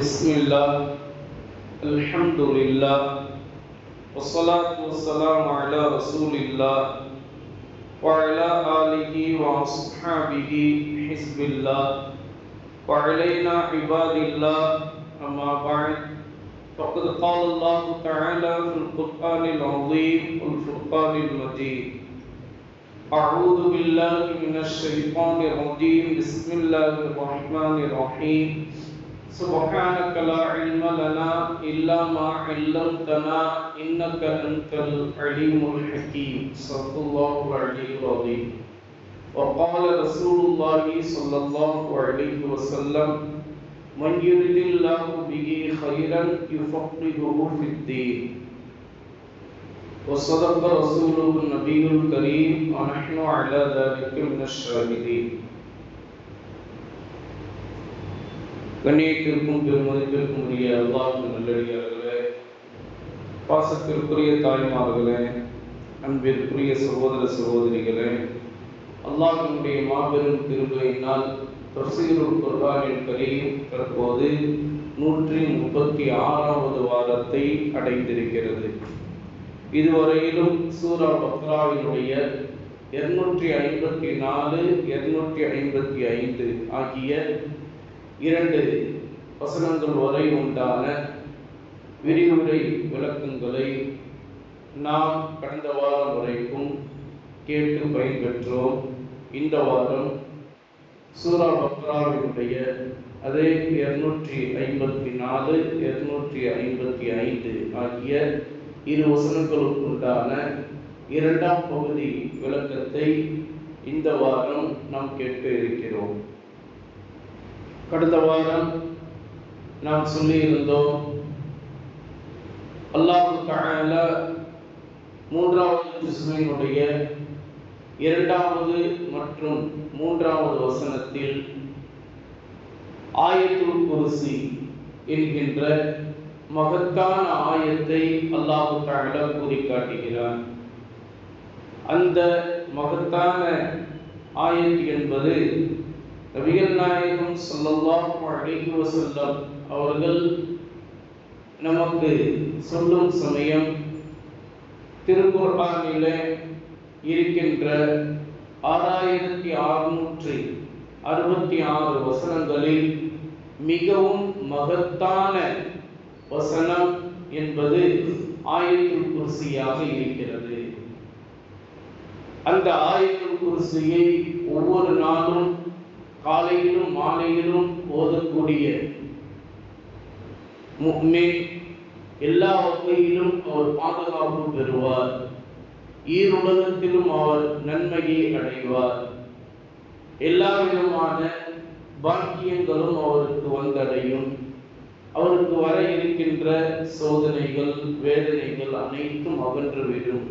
بسم الله الحمد لله والصلاة والسلام على رسول الله وعلى آله وأصحابه حزب الله وعلينا عباد الله أما بعد فقد قال الله تعالى في القرآن العظيم والفرقان المجيد أعوذ بالله من الشيطان الرجيم بسم الله الرحمن الرحيم سبحانك لا علم لنا إلا ما علمتنا إنك أنت العليم الحكيم صدق الله العلي العظيم وقال رسول الله صلى الله عليه وسلم من يرد الله به خيرا يفقهه في الدين وصدق رسوله النبي الكريم ونحن على ذلك من الشاهدين. கண்ணியத்திற்கும் பெருமதிப்பிற்கும் உரிய அல்லாஹ்வின் நல்லடியார்களே, பாசத்திற்குரிய தாய்மார்களே, அன்பிற்குரிய சகோதர சகோதரிகளே, அல்லாஹ்வினுடைய மாபெரும் கிருபையினால் தஃசீருல் குர்ஆனில் கரீம் தற்போது 136வது வாரத்தை அடைந்திருக்கிறது. இதுவரையிலும் சூரா பக்ராவினுடைய 254, 255 ஆகிய 2 வசனங்கள் வரை உண்டான விரிவுரை விளக்கங்களை நாம் கடந்த வாரம் வரைக்கும் கேட்டு பயன்பெற்றோம். இந்த வாரம் சூரா பக்ராவினுடைய அதே 254, 255 ஆகிய 2 வசனங்களுக்கு உண்டான 2ஆம் பகுதி விளக்கத்தை இந்த வாரம் நாம் கேட்க இருக்கிறோம். கடந்த வாரம் நாம் சொல்லியிருந்தோம், அல்லாஹ் தஆலா 3வது ஜுஸ்வினுடைய 2வது மற்றும் 3வது வசனத்தில் ஆயத்துல் குர்சி என்கின்ற மகத்தான ஆயத்தை அல்லாஹ் தஆலா கூறி காட்டுகிறார். அந்த மகத்தான ஆயத் என்பது நபிகள் நாயகம் ஸல்லல்லாஹு அலைஹி வஸல்லம் அவர்கள் நமக்கு சொல்லும் சமயம் திருக்குர்ஆனிலே இருக்கின்ற 6666 வசனங்களில் மிகவும் மகத்தான வசனம் என்பது ஆயத்துல் குர்சியாக இருக்கிறது. அந்த ஆயத்துல் குர்சியை ஒவ்வொரு நாளும் காலையிலும் மாலையிலும் ஓதக்கூடிய முஃமின் எல்லா வகையிலும் அவர் பாதுகாப்பு பெறுவார். ஈருலகத்திலும் அவர் நன்மையை அடைவார். எல்லா விதமான பாக்கியங்களும் அவருக்கு வந்தடையும். அவருக்கு வர இருக்கின்ற சோதனைகள், வேதனைகள் அனைத்தும் அகன்றுவிடும்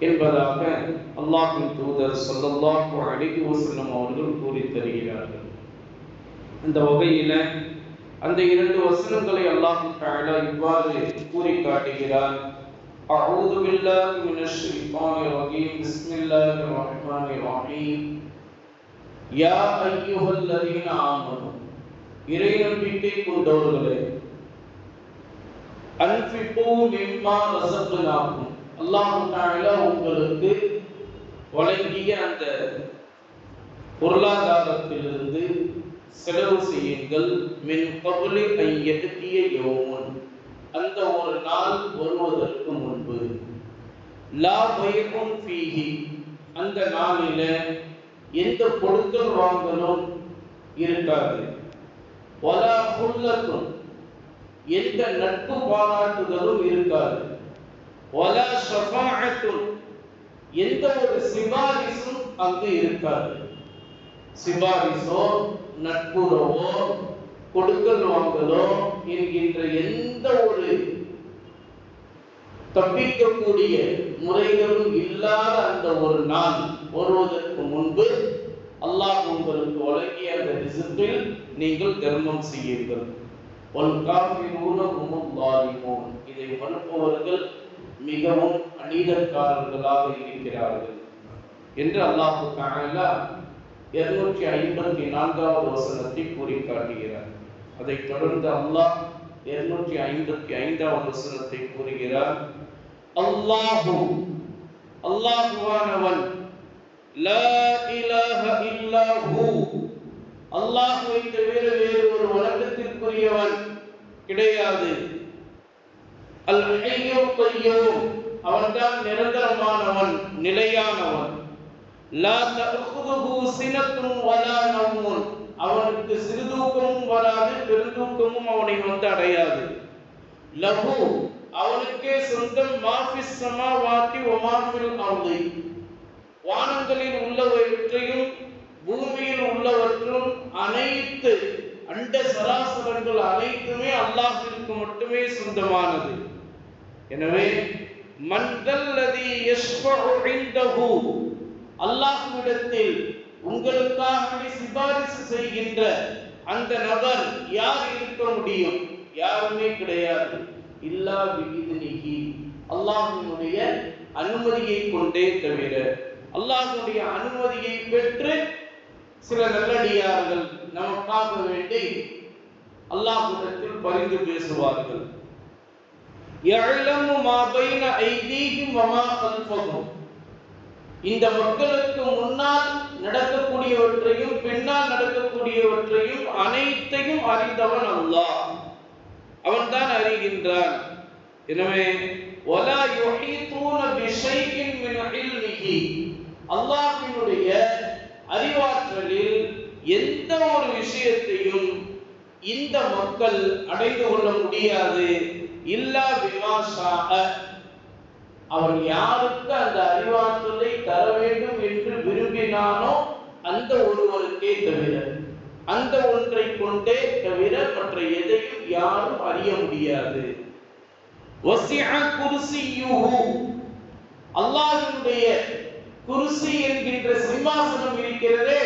என்பதாக அல்லாஹ்வின் தூதர் ஸல்லல்லாஹு அலைஹி வஸல்லம் அவர்கள் கூறி தருகிறார்கள். அந்த வகையில அந்த 2 வசனங்களை அல்லாஹ் தஆலா இவ்வாறு கூறி காட்டுகிறார். அஊது பில்லாஹி மினஷ் ஷைத்தானிர் ரஜீம் பிஸ்மில்லாஹிர் ரஹ்மானிர் ரஹீம் யா அய்யுஹல்லதீன ஆமனு இறை நம்பிக்கை கொண்டவர்களே, அன்ஃபிகு மிம்மா ரஸக்னாகும் அல்லாஹ் தஆலா உங்களுக்கு வழங்கிய அந்த பொருளாதாரத்திலிருந்து செலவு செய்யுங்கள். மின் கப்லி அன் யஅதிய யௌமுன் அந்த ஒரு நாள் வருவதற்கு முன்பு, லா பைஉன் ஃபீஹி அந்த நாளில எந்த கொடுக்கல் வாங்கலும் இருக்காது, வலா குல்லத்துன் எந்த நட்பு பாராட்டுதலும் இருக்காது, வலா ஷஃபாஅத்துன் எந்த ஒரு சிபாரிசும் அங்கு இருக்காது. சிபாரிசோ, நட்புறவோ, கொடுக்கல் வாங்கலோ என்கின்ற எந்த ஒரு தப்பிக்கக்கூடிய முறைகளும் இல்லாத அந்த ஒரு நாள் வருவதற்கு முன்பு அல்லாஹ் உங்களுக்கு வழங்கிய அந்த ரிஸ்கில் நீங்கள் தர்மம் செய்யுங்கள். வல் காஃபிரூன ஹுமுல் ஸாலிமூன் இதை மறுப்பவர்கள் மிகவும் அநீதக்காரர்களாக இருக்கிறார்கள் என்று அல்லாஹ் தஆலா 254வது வசனத்தை கூறி காட்டுகிறார். அதைத் தொடர்ந்து அல்லாஹ் 255வது வசனத்தை கூறுகிறார். அல்லாஹு அல்லாஹுவானவன், லா இலாஹ இல்லாஹு, அல்லாஹ்வை தவிர வேறு ஒரு வணக்கத்திற்குரியவன் கிடையாது. அல் ஹய்யு கய்யூம், அவன்தான் நிரந்தரமானவன், நிலையானவன். லா தஅഖுதுஹு சினத்துன் வலா நவ்முன், அவனுக்கு சிறுதூக்கமும் வராது, பெருந்தூக்கமும் அவனை வந்து அடையாது. லஹு, அவனுக்கே சொந்தம், மாஃபிஸ் ஸமாவாத்தி வ மாஃபில் அர்தி, வானங்களில் உள்ளவற்றையும் பூமியில் உள்ளவற்றும் அனைத்து அண்ட சராசரங்கள் அனைத்துமே அல்லாஹ்விற்கு மட்டுமே சொந்தமானது. எனவே மன்தல்லதி யஷ்ஃபஉ இன்தஹு, அல்லாஹ்விடத்தில் உங்களுக்காக சிபாரிசு செய்கின்ற அந்த நபர் யார் இருக்க முடியும்? யாருமே கிடையாது. இல்லா பிஇذنஹி, அல்லாஹ்வினுடைய அனுமதியை கொண்டே தவிர. அல்லாஹ்வுடைய அனுமதியை பெற்று சில நல்லடியார்கள் நமக்காக வேண்டி அல்லாஹ்விடத்தில் பரிந்து பேசுவார்கள். யஅலமு மா பைன ஐதீஹிம் வ மா கல்ஃபஹும், இந்த மக்களுக்கு முன்னால் நடக்கக்கூடியவற்றையும் பின்னால் நடக்கக்கூடியவற்றையும் அனைத்தையும் அறிந்தவன் அல்லாஹ், அவன்தான் அறிகின்றான். எனவே வலா யுஹீதூன பிஷைஇன் மின் இல்மிஹி, அல்லாஹ்வினுடைய அறிவாற்றலில் எந்த ஒரு விஷயத்தையும் இந்த மக்கள் அடைந்து கொள்ள முடியாது. இல்லா பிமா ஷாஅ, அவன் யாருக்கு அந்த அறிவாற்றலை தர வேண்டும் என்று விரும்பினானோ அந்த ஒருவருக்கே தவிர, அந்த ஒன்றை கொண்டே தவிர மற்ற எதையும் யாரும் அறிய முடியாது. வசிஅ குர்சியுஹு, அல்லாஹ்வுடைய குர்சி என்கின்ற சிம்மாசனம் இருக்கிறதே,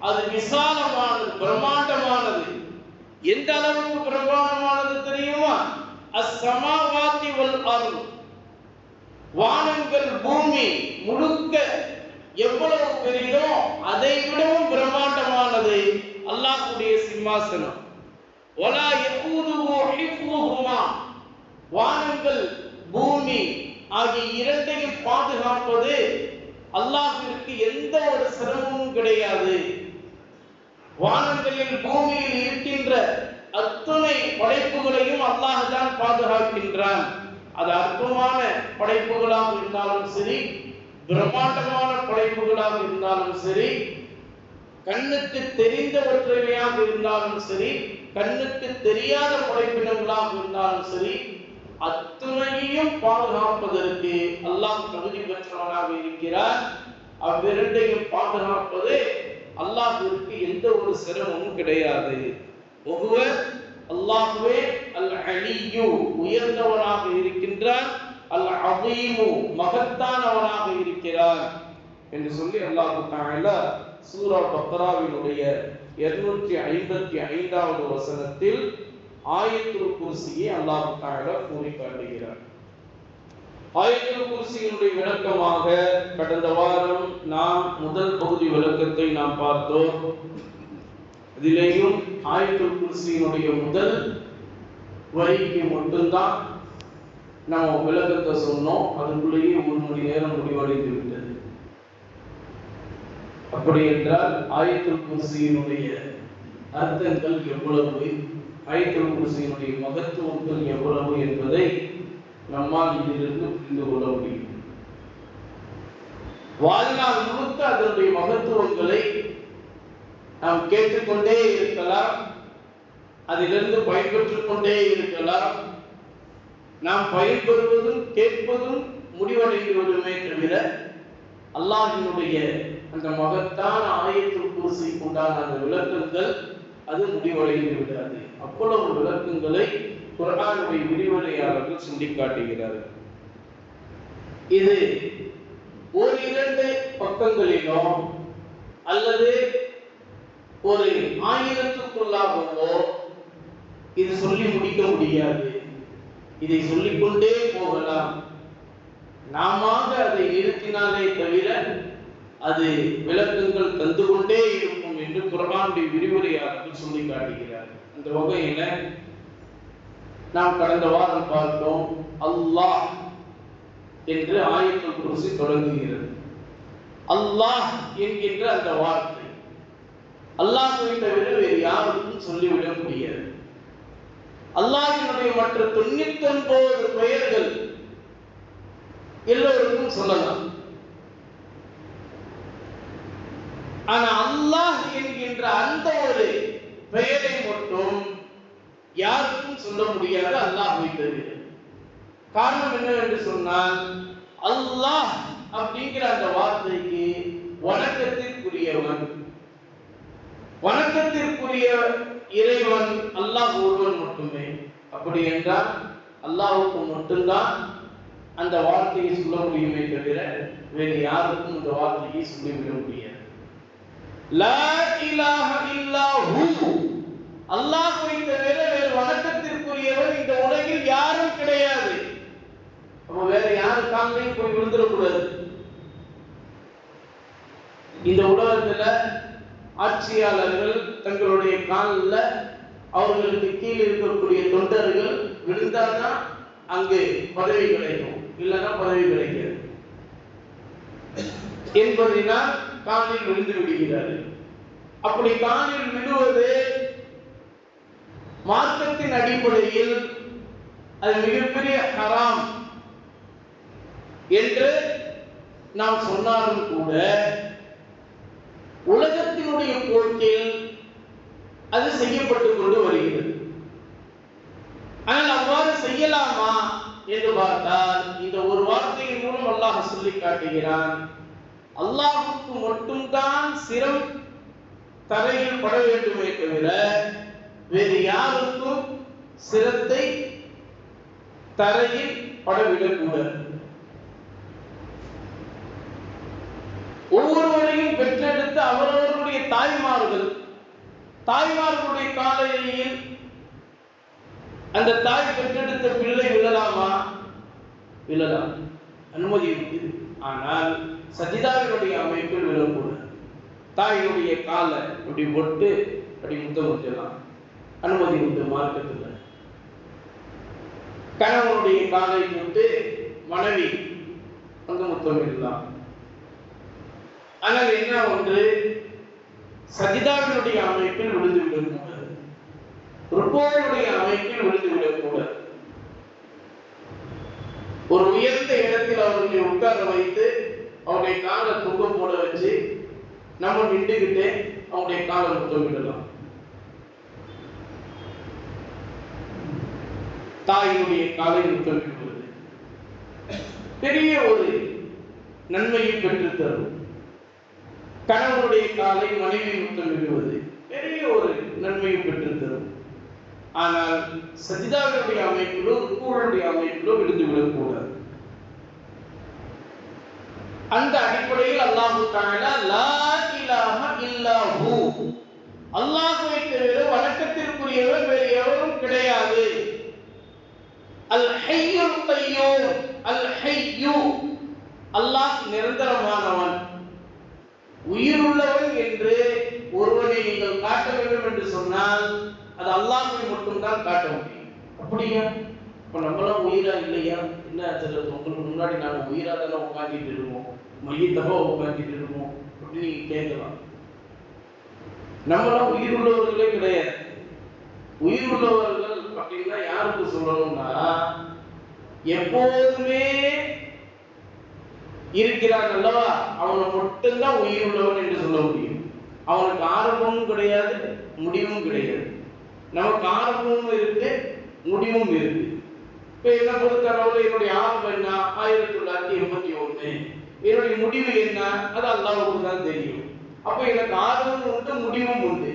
அது விசாலமானது, பிரம்மாண்டமானது. எந்த அளவுக்கு பிரம்மாண்டமானது தெரியுமா? அஸ்ஸமாவாத்தி வல் அர்த், வானங்கள் பூமி முழுக்க எவ்வளவு பெரியதோ அதை விடவும் பிரம்மாண்டமானது அல்லாஹ்வுடைய சிம்மாசனம். வலா யகூதுஹு ஹிஃப்துஹுமா, வானங்கள் பூமி ஆகிய இரண்டையும் பாதுகாப்பது அல்லாஹ்விற்கு எந்த ஒரு சிரமமும் கிடையாது. வானங்களில் பூமியில் இருக்கின்ற அத்துணை படைப்புகளையும் அல்லாஹ் தான் பாதுகாக்கின்றான். அது அற்பமான படைப்புகளாக இருந்தாலும் சரி, பிரம்மாண்டமான படைப்புகளாக இருந்தாலும் சரி, கண்ணுக்கு தெரிந்தவற்றையாக இருந்தாலும் சரி, கண்ணுக்கு தெரியாத படைப்பினங்களாக இருந்தாலும் சரி, அத்துணையையும் பாதுகாப்பதற்கு அல்லாஹ் தகுதி பெற்றவனாக இருக்கிறார். அவ்விரண்டையும் பாதுகாப்பது அல்லாஹ்விற்கு எந்த ஒரு சிரமமும் கிடையாது. ஒருவர் அல்லாஹ்வே அல் அலியு, உயர்ந்தவனாக இருக்கின்றான், அல் அதீமு, மகத்தானவனாக இருக்கிறார் என்று சொல்லி அல்லாஹ் தஆலா சூரா பக்ராவினுடைய 255வது வசனத்தில் ஆயத்துல் குர்சியை அல்லாஹ் தஆலா கூறி காட்டுகிறார். ஆயத்துல் குர்சியினுடைய விளக்கமாக கடந்த வாரம் நாம் முதல் பகுதி விளக்கத்தை நாம் பார்த்தோம். இதிலேயும் ஆயத்துல் குர்சியினுடைய முதல் வரிக்கு மட்டும்தான் நாம் விளக்கத்தை சொன்னோம். அதுக்குள்ளேயே 1 மணி நேரம் முடிவடைந்து விட்டது. அப்படி என்றால் ஆயத்துல் குர்சியினுடைய அர்த்தங்கள் எவ்வளவு, ஆயத்துல் குர்சியினுடைய மகத்துவங்கள் எவ்வளவு என்பதை நம்மால் இதிலிருந்து புரிந்து கொள்ள முடியும். வாழ்நாள் முழுக்க அதனுடைய மகத்துவங்களை நாம் கேட்டுக்கொண்டே இருக்கலாம், அதிலிருந்து பயன்பெற்றுக் கொண்டே இருக்கலாம். நாம் பயன்பெறுவதும் கேட்பதும் முடிவடைந்து விடுமே தவிர அல்லாஹ்வினுடைய அந்த மகத்தான ஆயத்துல் குர்சிக்கு உண்டான அந்த விளக்கங்கள் அது முடிவடைந்து விடாது. அவ்வளவு விளக்கங்களை குர்ஆனுடைய விரிவுரையாளர்கள் சுட்டிக்காட்டுகிறார்கள். இது 1-2 பக்கங்களிலோ அல்லது ஒரு 1000க்குள்ளாகவோ இது சொல்லி முடிக்க முடியாது. இதை சொல்லிக்கொண்டே போகலாம். நாம அதை நிறுத்தினாலே தவிர அது விளக்கங்கள் தந்து கொண்டே இருக்கும் என்று குர்ஆனுடைய விரிவுரையாளர்கள் சொல்லி காட்டுகிறார்கள். அந்த வகையில நாம் கடந்த வாரம் பார்த்தோம், அல்லாஹ் என்று ஆயத்துல் குர்சி தொடங்குகிறது. அல்லாஹ் என்கின்ற அந்த வார்த்தை அல்லாஹ்வை தவிர வேறு யாருக்கும் சொல்லிவிட முடியாது. அல்லாஹ்வினுடைய மற்ற 99 பெயர்கள் எல்லோருக்கும் சொல்லலாம். ஆனா அல்லாஹ் என்கின்ற அந்த ஒரு பெயரை மட்டும் யாருக்கும் சொல்ல முடியாது அல்லாஹ்வை தவிர. காரணம் என்னவென்று சொன்னால், அல்லாஹ் அப்படிங்கிற அந்த வார்த்தைக்கு வணக்கத்திற்குரியவன், வணக்கத்திற்குரிய இறைவன் அல்லாஹ் ஒருவன் மட்டுமே. அப்படி என்றால் அல்லாஹ்வுக்கு மட்டும்தான் அந்த வார்த்தையை சொல்ல முடியுமே தவிர வேறு யாருக்கும் இந்த வார்த்தையை சொல்லிவிட முடியாது. லா இலாஹ இல்லா ஹு, அல்லாஹ்வை தவிர வேறு வணக்கத்திற்குரியவன் இந்த உலகில் யாரும் கிடையாது. அப்ப வேற யாரு காலையும் போய் விழுந்துடக்கூடாது. இந்த உலகத்துல ஆட்சியாளர்கள் தங்களுடைய காலில் அவர்களுக்கு கீழே இருக்கக்கூடிய தொண்டர்கள் விழுந்தாதான் அங்கு பதவி கிடைக்கும், இல்லைன்னா பதவி கிடைக்காது என்பதனால் காலில் விழுந்து விடுகிறார்கள். அப்படி காலில் விழுவது மார்க்கத்தின் அடிப்படையில் அது மிகப்பெரிய ஹராம் என்று நாம் சொன்னாலும் கூட உலகத்தினுடைய போக்கில் அது செய்யப்பட்டுக் கொண்டு வருகிறது. ஆனால் அவ்வாறு செய்யலாமா என்று பார்த்தால் இந்த ஒரு வார்த்தையின் மூலம் அல்லாஹ் சொல்லி காட்டுகிறான், அல்லாஹ்வுக்கு மட்டும்தான் சிரம் தரையில் பட வேண்டுமே தவிர வேறு யாருக்கும் சிரத்தை தரையில் படவிடக்கூடாது. ஒவ்வொருவரையும் பெற்றெடுத்து அவரவர்களுடைய தாய்மார்களுடைய காலையில் அந்த தாய் பெற்றெடுத்த பிள்ளை விழலாமா? விழலாம், அனுமதி உண்டு. ஆனால் சஜிதாவினுடைய அமைப்பில் விழக்கூடாது. தாயினுடைய காலை அப்படி போட்டு அப்படி முத்தம் கொடுக்கலாம், அனுமதி உண்டு மார்க்கத்தில். கணவனுடைய காலை போட்டு மனைவி அந்த முத்தம் இடலாம். ஆனால் என்ன ஒன்று, சஜிதாவினுடைய அமைப்பில் விழுந்துவிடக்கூடாது, ருக்குவுடைய அமைப்பில் விழுந்துவிடக்கூடாது. ஒரு உயர்ந்த இடத்தில் அவர்களை உட்கார வைத்து அவருடைய காலை தூக்கம் போட வச்சு நம்ம நின்றுகிட்டே அவருடைய காலை முத்தம் விடலாம். தாயினுடைய காலை முத்தம் விடுவது பெரிய ஒரு நன்மையை பெற்றுத் தரும். கணவனுடைய காலை மனைவி முத்தம் விடுவது பெரிய ஒரு நன்மையை பெற்றுத் தரும். ஆனால் சஜிதாவினுடைய அமைப்பிலோ ருக்குவுடைய அமைப்பிலோ விழுந்து விடக்கூடாது. அந்த அடிப்படையில் அல்லாஹ் தஆலா லா இலாஹ இல்லா ஹு, அல்லாஹ்வை தவிர வணக்கத்திற்குரியவர் வேறு எவரும் கிடையாது. அல் ஹய்யுல் கய்யூம், அல் ஹய்யு, அல்லாஹ் நிரந்தரமானவன், உயிருள்ளவன் என்று ஒருவனை நீங்கள் காட்ட வேண்டும் என்று சொன்னால் அது அல்லாஹ்வை மட்டும்தான் காட்ட முடியும். அப்படியா? இப்ப நம்மளாம் உயிரா இல்லையா? என்ன உங்களுக்கு முன்னாடி நாங்கள் உயிரா தானே உட்காந்துட்டு இருக்கோம், மையத்தவா உட்காந்துட்டு இருக்கோம் அப்படின்னு நீங்க கேட்கலாம். நம்மளாம் உயிர் உள்ளவர்களே கிடையாது. உயிர் உள்ளவர்கள் அப்படின்னா யாருக்கு சொல்லணும்னா, எப்போதுமே இருக்கிறான் அல்லவா, அவனை மட்டும்தான் உயிர் உள்ளவன் என்று சொல்ல முடியும். அவனுக்கு ஆரம்பமும் கிடையாது, முடிவும் கிடையாது. நமக்கு ஆரம்பமும் இருக்கு, முடிவும் இருக்கு. இப்ப என்ன பொறுத்தளவுல என்னுடைய ஆரம்பம் என்ன? 1981. என்னுடைய முடிவு என்ன? அது அல்லாஹ்வுக்கு தான் தெரியும். அப்ப எனக்கு ஆரம்பமும் உண்டு, முடிவும் உண்டு.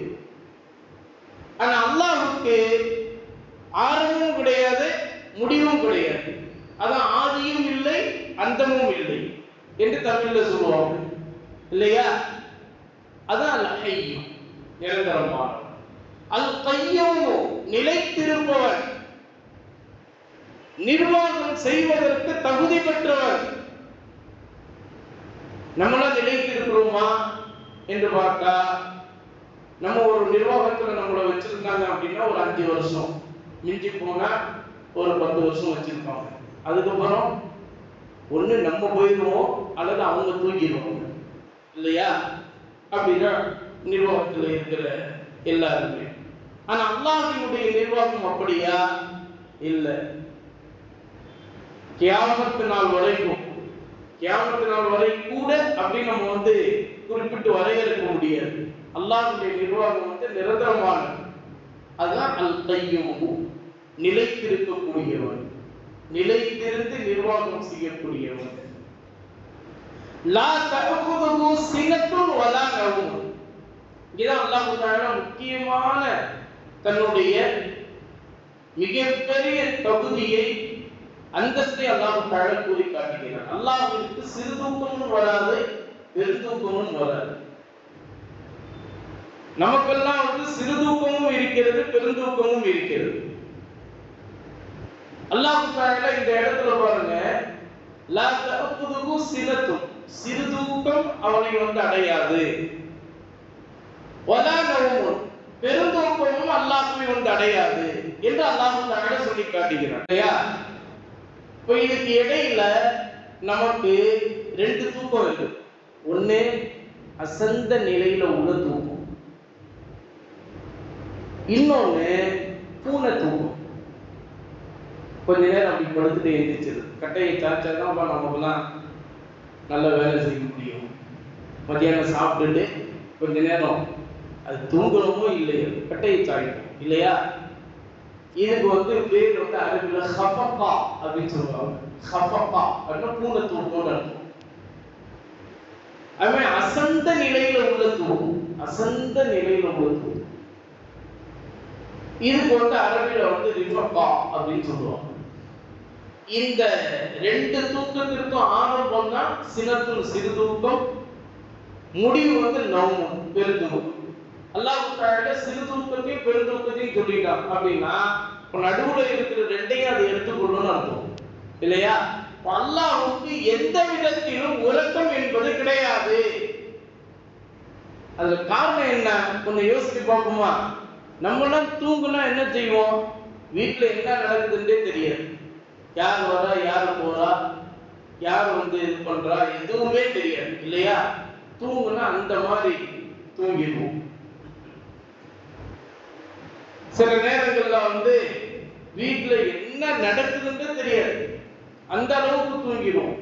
ஆனா அல்லாஹ்வுக்கு ஆரம்பமும் கிடையாது, முடிவும் கிடையாது. அதான் ஆதியும் இல்லை, அந்தமும் இல்லை என்று தமிழ்ல சொல்லுவாங்க இல்லையா? அதான் அல் ஹய்யு, நிரந்தரமானவன். அல் கய்யூம், நிலைத்திருப்பவன், நிர்வாகம் செய்வதற்கு தகுதி பெற்றவன். நம்மளா நிலைத்திருக்கிறோமா என்று பார்த்தா நம்ம ஒரு நிர்வாகத்துல நம்மள வச்சிருந்தாங்க அப்படின்னா ஒரு 5 வருஷம், மிஞ்சி போனா ஒரு 10 வருஷம் வச்சிருப்பாங்க. அதுக்கப்புறம் ஒண்ணு நம்ம போயிடுவோம் அல்லது அவங்க தூக்கிடுவாங்க இல்லையா? அப்படின்னா நிர்வாகத்தில் இருக்கிற எல்லாருமே. ஆனா அல்லாஹ்வுடைய நிர்வாகம் அப்படியா? இல்லை. கியாமத் நாள் வரைக்கும், கியாமத் நாள் வரை கூட அப்படி நம்ம குறிப்பிட்டு வரையறுக்க முடியாது. அல்லாஹ்வுடைய நிர்வாகம் நிரந்தரமானது. அதுதான் அல் கையூம், நிலைத்திருக்கக்கூடியவன், நிலைத்திருந்து நிர்வாகம் செய்யக்கூடியவன். லா தஅகுதுஹு சினத்துன் வலா நௌம். இதான் அல்லாஹ் தஆலா முக்கியமான தன்னுடைய மிகப்பெரிய தகுதியை, அந்தஸ்தை அல்லாஹ் தஆலா கூறி காட்டுகிறார். அல்லாஹ்விற்கு சிறு தூக்கமும் வராது, பெருந்தூக்கமும் வராது. நமக்கெல்லாம் சிறு தூக்கமும் இருக்கிறது, பெருந்தூக்கமும் இருக்கிறது. அல்லாஹ் தஆலா இந்த இடத்துல பாருங்க, லா தஅகுதுஹு சினத்துன், சிறு தூக்கம் அவனை அடையாது, வலா நௌம், பெருந்தூக்கமும் அல்லாஹ்வை அடையாது என்று அல்லாஹ் தஆலா சொல்லி காட்டுகிறார் இல்லையா? இப்போ இதுக்கு இடையில நமக்கு 2 தூக்கம் இருக்கு. ஒண்ணு அசந்த நிலையில உள்ள தூக்கம், இன்னொன்னு பூனை தூக்கம். கொஞ்ச நேரம் அப்படி படுத்துட்டு எழுந்திரிச்சது, கட்டையை சாய்ச்சாதான் நமக்குலாம் நல்ல வேலை செய்ய முடியும். மத்தியானம் சாப்பிட்டுட்டு கொஞ்ச நேரம் அது தூங்கணுமோ இல்லையோ கட்டையை சாய்க்கும் இல்லையா? இதுக்கு பேர் அரபில ஹஃபகா அப்படின்னு சொல்லுவாங்க. ஹஃபகா அப்படின்னா பூனை தூக்கம்னு அர்த்தம். அவன் அசந்த நிலையில உள்ள தூக்கம், அசந்த நிலையில உள்ள தூக்கம். இதுக்கு அரபில ரிஃபகா அப்படின்னு சொல்லுவாங்க. இந்த 2 தூக்கத்திற்கும் ஆரம்பம் தான் சினத்துன், சிறு தூக்கம், முடிவு நௌம், பெருந்தூக்கம். அல்லாஹ் தஆலா சிறு தூக்கத்தையும் பெருந்தூக்கத்தையும் சொல்லிட்டான் அப்படின்னா நடுவுல இருக்கிற 2ஐயும் அதை எடுத்துக்கொள்ளணும்னு அர்த்தம் இல்லையா? அல்லாஹ்வுக்கு எந்த விதத்திலும் உறக்கம் என்பது கிடையாது. அதுல காரணம் என்ன? கொஞ்சம் யோசிச்சு பார்ப்போமா? நம்மளாம் தூங்குனா என்ன செய்வோம்? வீட்டுல என்ன நடக்குதுன்னே தெரியாது. யார் வரா, யார் போறா, யார் இது பண்றா, எதுவுமே தெரியாது இல்லையா? தூங்குனா அந்த மாதிரி தூங்கிடுவோம். சில நேரங்கள்ல வீட்டுல என்ன நடக்குதுன்னு தெரியாது, அந்த அளவுக்கு தூங்கிடுவோம்.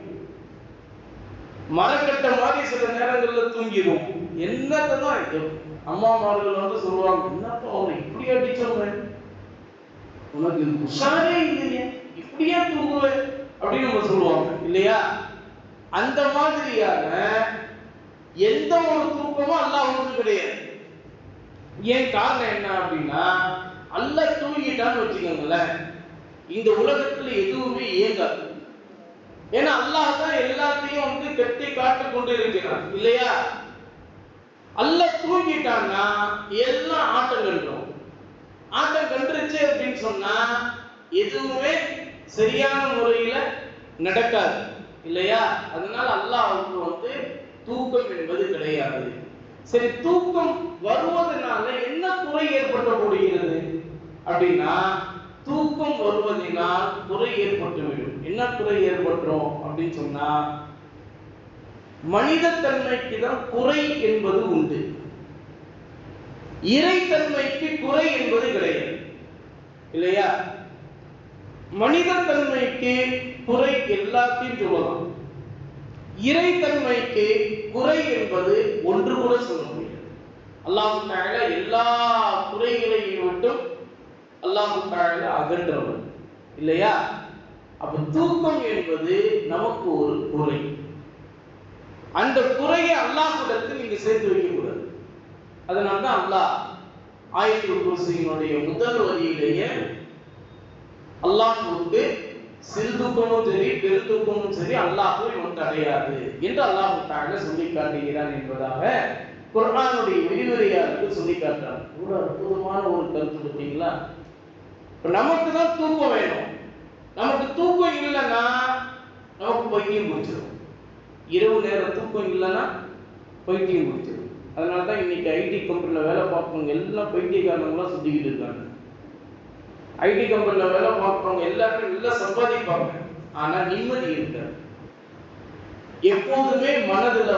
மரக்கட்ட மாதிரி சில நேரங்கள்ல தூங்கிடுவோம். என்னதான் அம்மாமார்கள் சொல்லுவாங்க, என்னப்பா அவனை இப்படி அடிச்சவங்க, உனக்கு உஷாரே இல்லையே, இப்படியா தூங்குவ அப்படின்னு நம்ம சொல்லுவாங்க இல்லையா? அந்த மாதிரியான எந்த ஒரு தூக்கமும் அல்லாஹ்வுக்கு கிடையாது. ஏன் காரணம் என்ன அப்படின்னா, அல்லாஹ் தூங்கிட்டான்னு வச்சுக்கோங்களேன், இந்த உலகத்துல எதுவுமே இயங்காது. ஏன்னா அல்லாஹ் தான் எல்லாத்தையும் கட்டி காட்டு கொண்டு இருக்கிறான் இல்லையா? அல்லாஹ் தூங்கிட்டான்னா எல்லாம் ஆட்டம் கண்டுரும். ஆட்டம் கண்டுருச்சு அப்படின்னு சொன்னா எதுவுமே சரியான முறையில நடக்காது இல்லையா? அதனால அல்லாஹ்வுக்கு தூக்கம் என்பது கிடையாது. சரி, தூக்கம் வருவதனால என்ன குறை ஏற்பட்டு போடுகிறது அப்படின்னா, தூக்கம் வருவதனால் குறை ஏற்பட்டுவிடும். என்ன குறை ஏற்பட்டுரும் அப்படின்னு சொன்னா, மனித தன்மைக்கு தான் குறை என்பது உண்டு, இறைத்தன்மைக்கு குறை என்பது கிடையாது இல்லையா? மனித தன்மைக்கு குறை எல்லாத்தையும் சொல்லலாம், இறைத்தன்மைக்கு குறை என்பது ஒன்று கூட சொல்ல முடியாது. அல்லாஹ் தஆலா எல்லா குறைகளையும் விட்டும் அல்லாஹ் தஆலா அகன்றவன் இல்லையா? அப்ப தூக்கம் என்பது நமக்கு ஒரு குறை. அந்த குறையை அல்லாஹ்விடத்தில் நீங்க சேர்த்து வைக்க கூடாது. அதனால தான் அல்லாஹ் ஆயத்துல் குர்சியினுடைய முதல் வரியிலேயே அல்லாஹ்வுக்கு சிறு தூக்கமும் சரி பெருந்தூக்கமும் சரி அல்லாஹ்வை அடையாது என்று அல்லாஹ் தஆலா சொல்லி காட்டுகிறான் என்பதாக குர்ஆனுடைய விரிவுரையாளர்கள் சொல்லி காட்டுறாங்க. ஒரு அற்புதமான ஒரு கருத்து பார்த்தீங்களா? நமக்கு தான் தூக்கம் வேணும். நமக்கு தூக்கம் இல்லைன்னா நமக்கு பைத்தியம் பிடிச்சிடும். இரவு நேரம் தூக்கம் இல்லைன்னா பைத்தியம் பிடிச்சிடும். அதனால தான் இன்னைக்கு ஐடி கம்பெனியில் வேலை பார்ப்பவங்க எல்லாம் பைத்தியக்காரங்களாம் சுற்றிக்கிட்டு இருக்காங்க. ஐடி கம்பெனியில் வேலை பார்க்குறவங்க எல்லாருமே நல்லா சம்பாதிப்பாங்க, ஆனால் நிம்மதி இருக்காது. எப்போதுமே மனதில்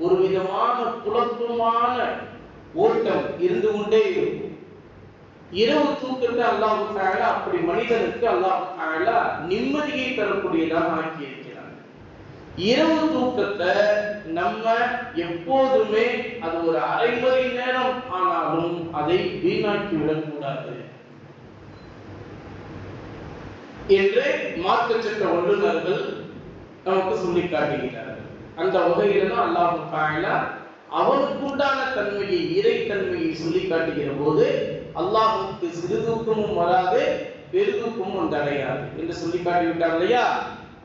ஒரு விதமான குழப்பமான ஓட்டம் இருந்து கொண்டே இருக்கும். இரவு தூக்கத்தை அல்லாஹ் தஆலா அப்படி மனிதனுக்கு அல்லாஹ் தஆலா நிம்மதியை தரக்கூடியதாக ஆக்கி இருக்கிறார். இரவு தூக்கத்தை நம்ம எப்போதுமே அது ஒரு அரை மணி நேரம் ஆனாலும் அதை வீணாக்கி விடக்கூடாது என்று மார்க்க சட்ட வல்லுநர்கள் நமக்கு சொல்லி காட்டுகிறார்கள். அந்த வகையில் தான் அல்லாஹ் தஆலா அவனுக்கு உண்டான தன்மையை, இறை தன்மையை சொல்லி காட்டுகிற போது அல்லாஹ்வுக்கு சிறு தூக்கமும் வராது, பெருதூக்கமும் வந்தடையாது என்று சொல்லி காட்டிவிட்டார் இல்லையா?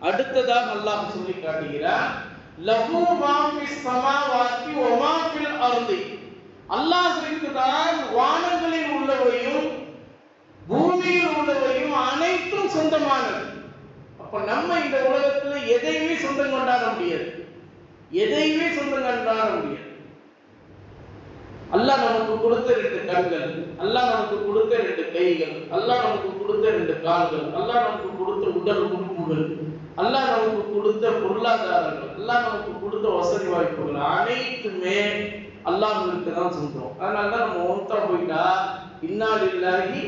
அடுத்ததாக அல்லாஹ் சொல்லி காட்டுகிறார், லஹு மா ஃபிஸ் ஸமாவாத்தி வ மா ஃபில் அர்தி. அல்லாஹ்விற்கு தான் வானங்களில் உள்ளவையும் பூமியில் உள்ளவையும் அனைத்தும் சொந்தமானது. அப்ப நம்ம இந்த உலகத்துல எதையுமே சொந்தம் கொண்டாட முடியாது, எதையுமே சொந்தம் கொண்டாட முடியாது. அல்லாஹ் நமக்கு கொடுத்த 2 கண்கள், அல்லாஹ் நமக்கு கொடுத்த 2 கைகள், அல்லாஹ் நமக்கு கொடுத்த 2 கால்கள், அல்லாஹ் நமக்கு கொடுத்த உடல் உறுப்புகள், அல்லாஹ் நமக்கு கொடுத்த பொருளாதாரங்கள், அல்லாஹ் நமக்கு கொடுத்த வசதி வாய்ப்புகள் அனைத்துமே அல்லாஹ்வுக்கு தான் சொந்தம். அதனால தான் நம்ம மௌத்தா போயிட்டா இன்னா லில்லாஹி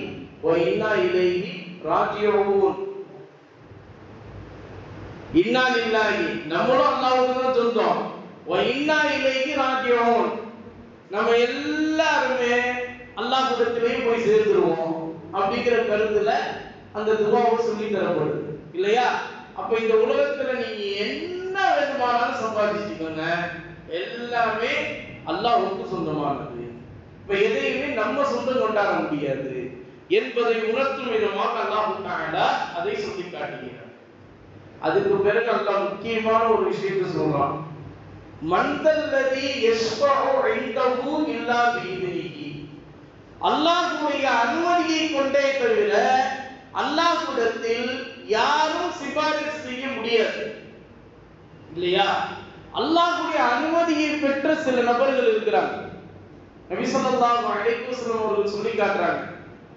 வ இன்னா இலைஹி ராஜிஊன். இன்னா லில்லாஹி நம்மளும் அல்லாஹ்வுக்கு தான் சொந்தம், வ இன்னா இலைஹி ராஜிஊன் நம்ம எல்லாருமே அல்லாஹ்விடத்திலே போய் சேர்ந்துருவோம் அப்படிங்கிற கருத்துல அந்த துஆவை சொல்லி தரப்படுது இல்லையா? அப்ப இந்த உலகத்துல நீங்க என்ன வேணுமானாலும் சம்பாதிச்சுக்கோங்க, எல்லாமே அல்லாஹ்வுக்கு சொந்தமானது. இப்ப எதையுமே நம்ம சொந்தம் கொண்டாட முடியாது என்பதை உணர்த்தும் விதமாக அல்லாஹ் தஆலா அதை சொல்லி காட்டுகிறார். அதுக்கு பிறகு அல்லாஹ் முக்கியமான ஒரு விஷயத்தை சொல்றான், மன்தல்லதி யஸ்ஃபஉ இன்தஹு இல்லா பிஇذனிஹி. அல்லாஹ்வுடைய அனுமதியை கொண்டே தவிர அல்லாஹ்விடத்தில் யாரும் சிபாரிசு செய்ய முடியாது இல்லையா? அல்லாஹ்வுடைய அனுமதியை பெற்ற சில நபர்கள் இருக்கிறாங்க. நபி ஸல்லல்லாஹு அலைஹி வஸல்லம் அவர்கள் சொல்லி காட்டுறாங்க,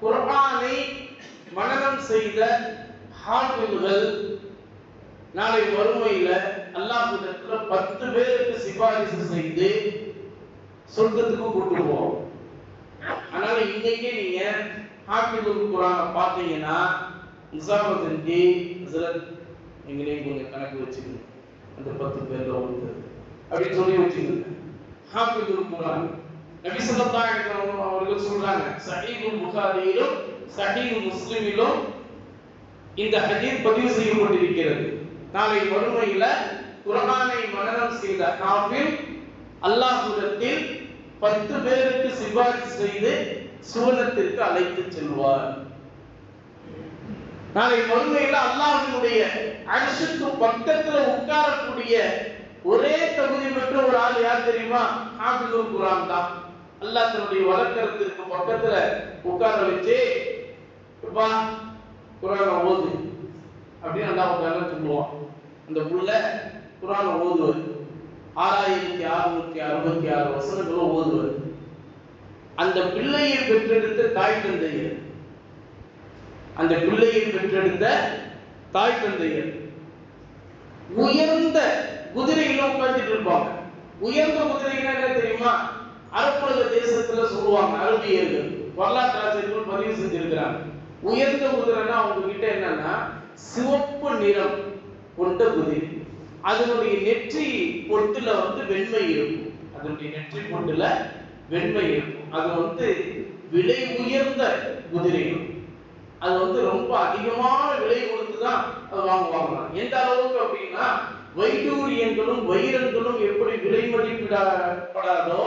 குர்ஆனை மனனம் செய்த ஹாஃபில்கள் நாளை வறுமையில அல்லாஹ்விடத்துல 10 பேருக்கு சிபாரிசு செய்து சொர்க்கத்துக்கு கூட்டு போவோம். அதனால இன்னைக்கே நீங்க ஹாஃபிதுல் குர்ஆனை பார்த்தீங்கன்னா முசாஃபா செஞ்சு ஹஸரத் எங்களையும் கொஞ்சம் கணக்கு வச்சுக்கணும், அந்த 10 பேர்ல ஒருத்தர் அப்படின்னு சொல்லி வச்சுக்கோங்க. ஹாஃபிதுல் குர்ஆன் நபி ஸல்லல்லாஹு அலைஹி வஸல்லம் அவர்கள் சொல்றாங்க, சஹீஹுல் புகாரியிலும் சஹீஹ் முஸ்லிமிலும் இந்த ஹதீஸ் பதிவு செய்யப்பட்டிருக்கிறது. நாளை வறுமையில குர்ஆனை மனனம் செய்த ஹாஃபில் அல்லாஹ்விடத்தில் 10 பேருக்கு சிபாரிசு செய்து சுவனத்திற்கு அழைத்து செல்வார். நாளை வறுமையில அல்லாஹ்வுடைய அர்ஷுக்கு பக்கத்துல உட்காரக்கூடிய ஒரே தகுதி பெற்ற ஒரு ஆள் யார் தெரியுமா? ஹாஃபிதுல் குர்ஆன் தான். அல்லாஹ் தன்னுடைய வலக்கரத்திற்கு பக்கத்துல உட்கார வச்சு, அப்பா குர்ஆனை ஓது அப்படின்னு அல்லாஹ் தஆலா சொல்லுவான். அந்த புள்ள குர்ஆனை ஓதுவார், 6666 வசனங்களை ஓதுவார். அந்த பிள்ளையை பெற்றெடுத்த தாய் தந்தையர், அந்த பிள்ளையை பெற்றெடுத்த தாய் தந்தையர் உயர்ந்த குதிரையில உட்கார்ந்துட்டு இருப்பாங்க. உயர்ந்த குதிரைன்னா என்ன தெரியுமா? அரபுலக தேசத்துல சொல்லுவாங்க, அரபியர்கள் வரலாற்று ஆசிரியர்கள் பதிவு செஞ்சிருக்கிறாங்க. உயர்ந்த குதிரைன்னா அவங்க கிட்ட என்னன்னா சிவப்பு நிறம் கொண்ட குதிரை, அதனுடைய நெற்றி பொட்டுல வெண்மை இருக்கும், அதனுடைய நெற்றி பொட்டுல வெண்மை இருக்கும். அது விலை உயர்ந்த குதிரை, அது ரொம்ப அதிகமான விலை கொடுத்து தான் அது வாங்குவாங்க. எந்த அளவுக்கு அப்படின்னா வைடூரியங்களும் வைரங்களும் எப்படி விலை மதிப்பிடப்படாதோ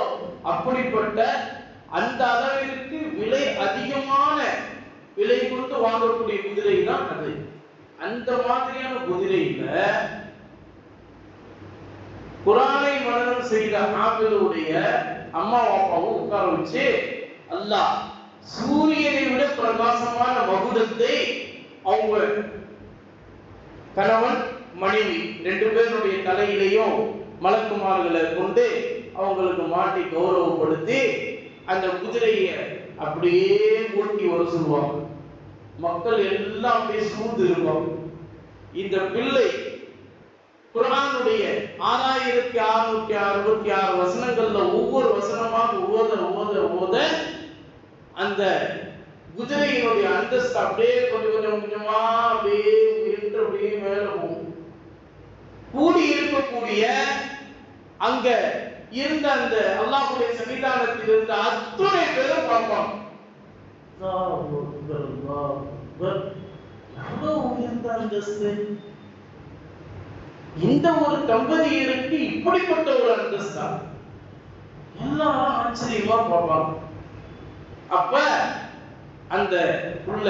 அப்படிப்பட்ட அந்த அளவிற்கு விலை அதிகமான விலை கொடுத்து வாங்கக்கூடிய குதிரை தான் அது. அந்த மாதிரியான குதிரையில குர்ஆனை மனனம் செய்த ஹாஃபிதுடைய அம்மா அப்பாவும் உட்கார வச்சு அல்லாஹ் சூரியனை விட பிரகாசமான மகுடத்தை அவங்க கணவன் மனைவி 2 பேருடைய தலையிலையும் மலக்குமார்களை கொண்டு அவங்களுக்கு மாட்டி கௌரவப்படுத்தி அந்த குதிரையை அப்படியே ஓட்டி வர சொல்லுவாங்க. மக்கள் எல்லாம் அப்படியே சூழ்ந்து இருப்பாங்க. இந்த பிள்ளை குர்ஆனுடைய 6666 வசனங்கள்ல ஒவ்வொரு வசனமாக ஓத ஓத ஓத அந்த குதிரையினுடைய அந்தஸ்து அப்படியே கொஞ்சம் கொஞ்சமா அப்படியே உயர்ந்து அப்படியே மேல போகும். கூடி இருக்கக்கூடிய அங்க இருந்த அந்த அல்லாஹ்வுடைய சன்னிதானத்தில் இருந்த அத்தனை பேரும் பார்ப்பாங்க. உயர்ந்த அந்தஸ்து, இந்த ஒரு தம்பதியருக்கு இப்படிப்பட்ட ஒரு அந்தஸ்தா, எல்லாரும் ஆச்சரியமா பார்ப்பாங்க. அப்ப அந்த உள்ள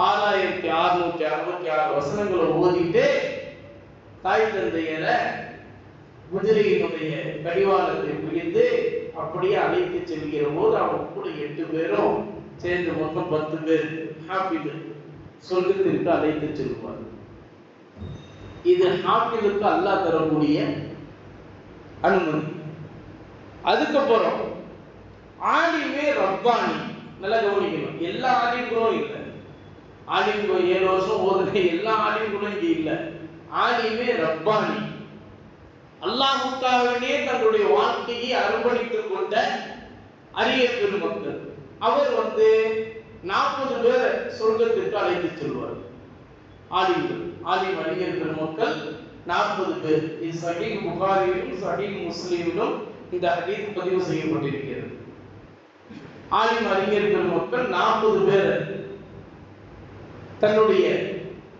6666 வசனங்களை ஓதிட்டு தாய் தந்தையர குதிரையினுடைய கடிவாளத்தை பிடித்து அப்படியே அழைத்து செல்கிற போது அவங்க கூட 8 பேரும் சேர்ந்து மொத்தம் 10 பேர் ஹாஃபிது சொர்க்கத்திற்கு அழைத்து செல்வார். இது ஹாஃபிதுக்கு அல்லாஹ் தரக்கூடிய அனுமதி. அதுக்கப்புறம் ஆலிமே ரப்பானி, நல்லா கவனிக்கணும். எல்லா ஆலிம்களும் இல்லை, ஆலிம்கள் 7 வருஷம் ஓதுன எல்லா ஆலிம்களும் இங்கே இல்லை. ஆலிமே ரப்பானி, அல்லாஹ்வுக்காகவே தன்னுடைய வாழ்க்கையை அர்ப்பணித்துக் கொண்ட அரிய பெருமக்கள். அவர் 40 பேரை சொர்க்கத்திற்கு அழைத்து செல்வார். ஆலிம்கள், ஆலிம் அறிஞர் பெருமக்கள் 40 பேர். இது சஹீஹ் புகாரியிலும் சஹீஹ் முஸ்லிமிலும் இந்த ஹதீஸ் பதிவு செய்யப்பட்டிருக்கிறது. ஆலிம் அறிஞர் பெருமக்கள் 40 பேர் தன்னுடைய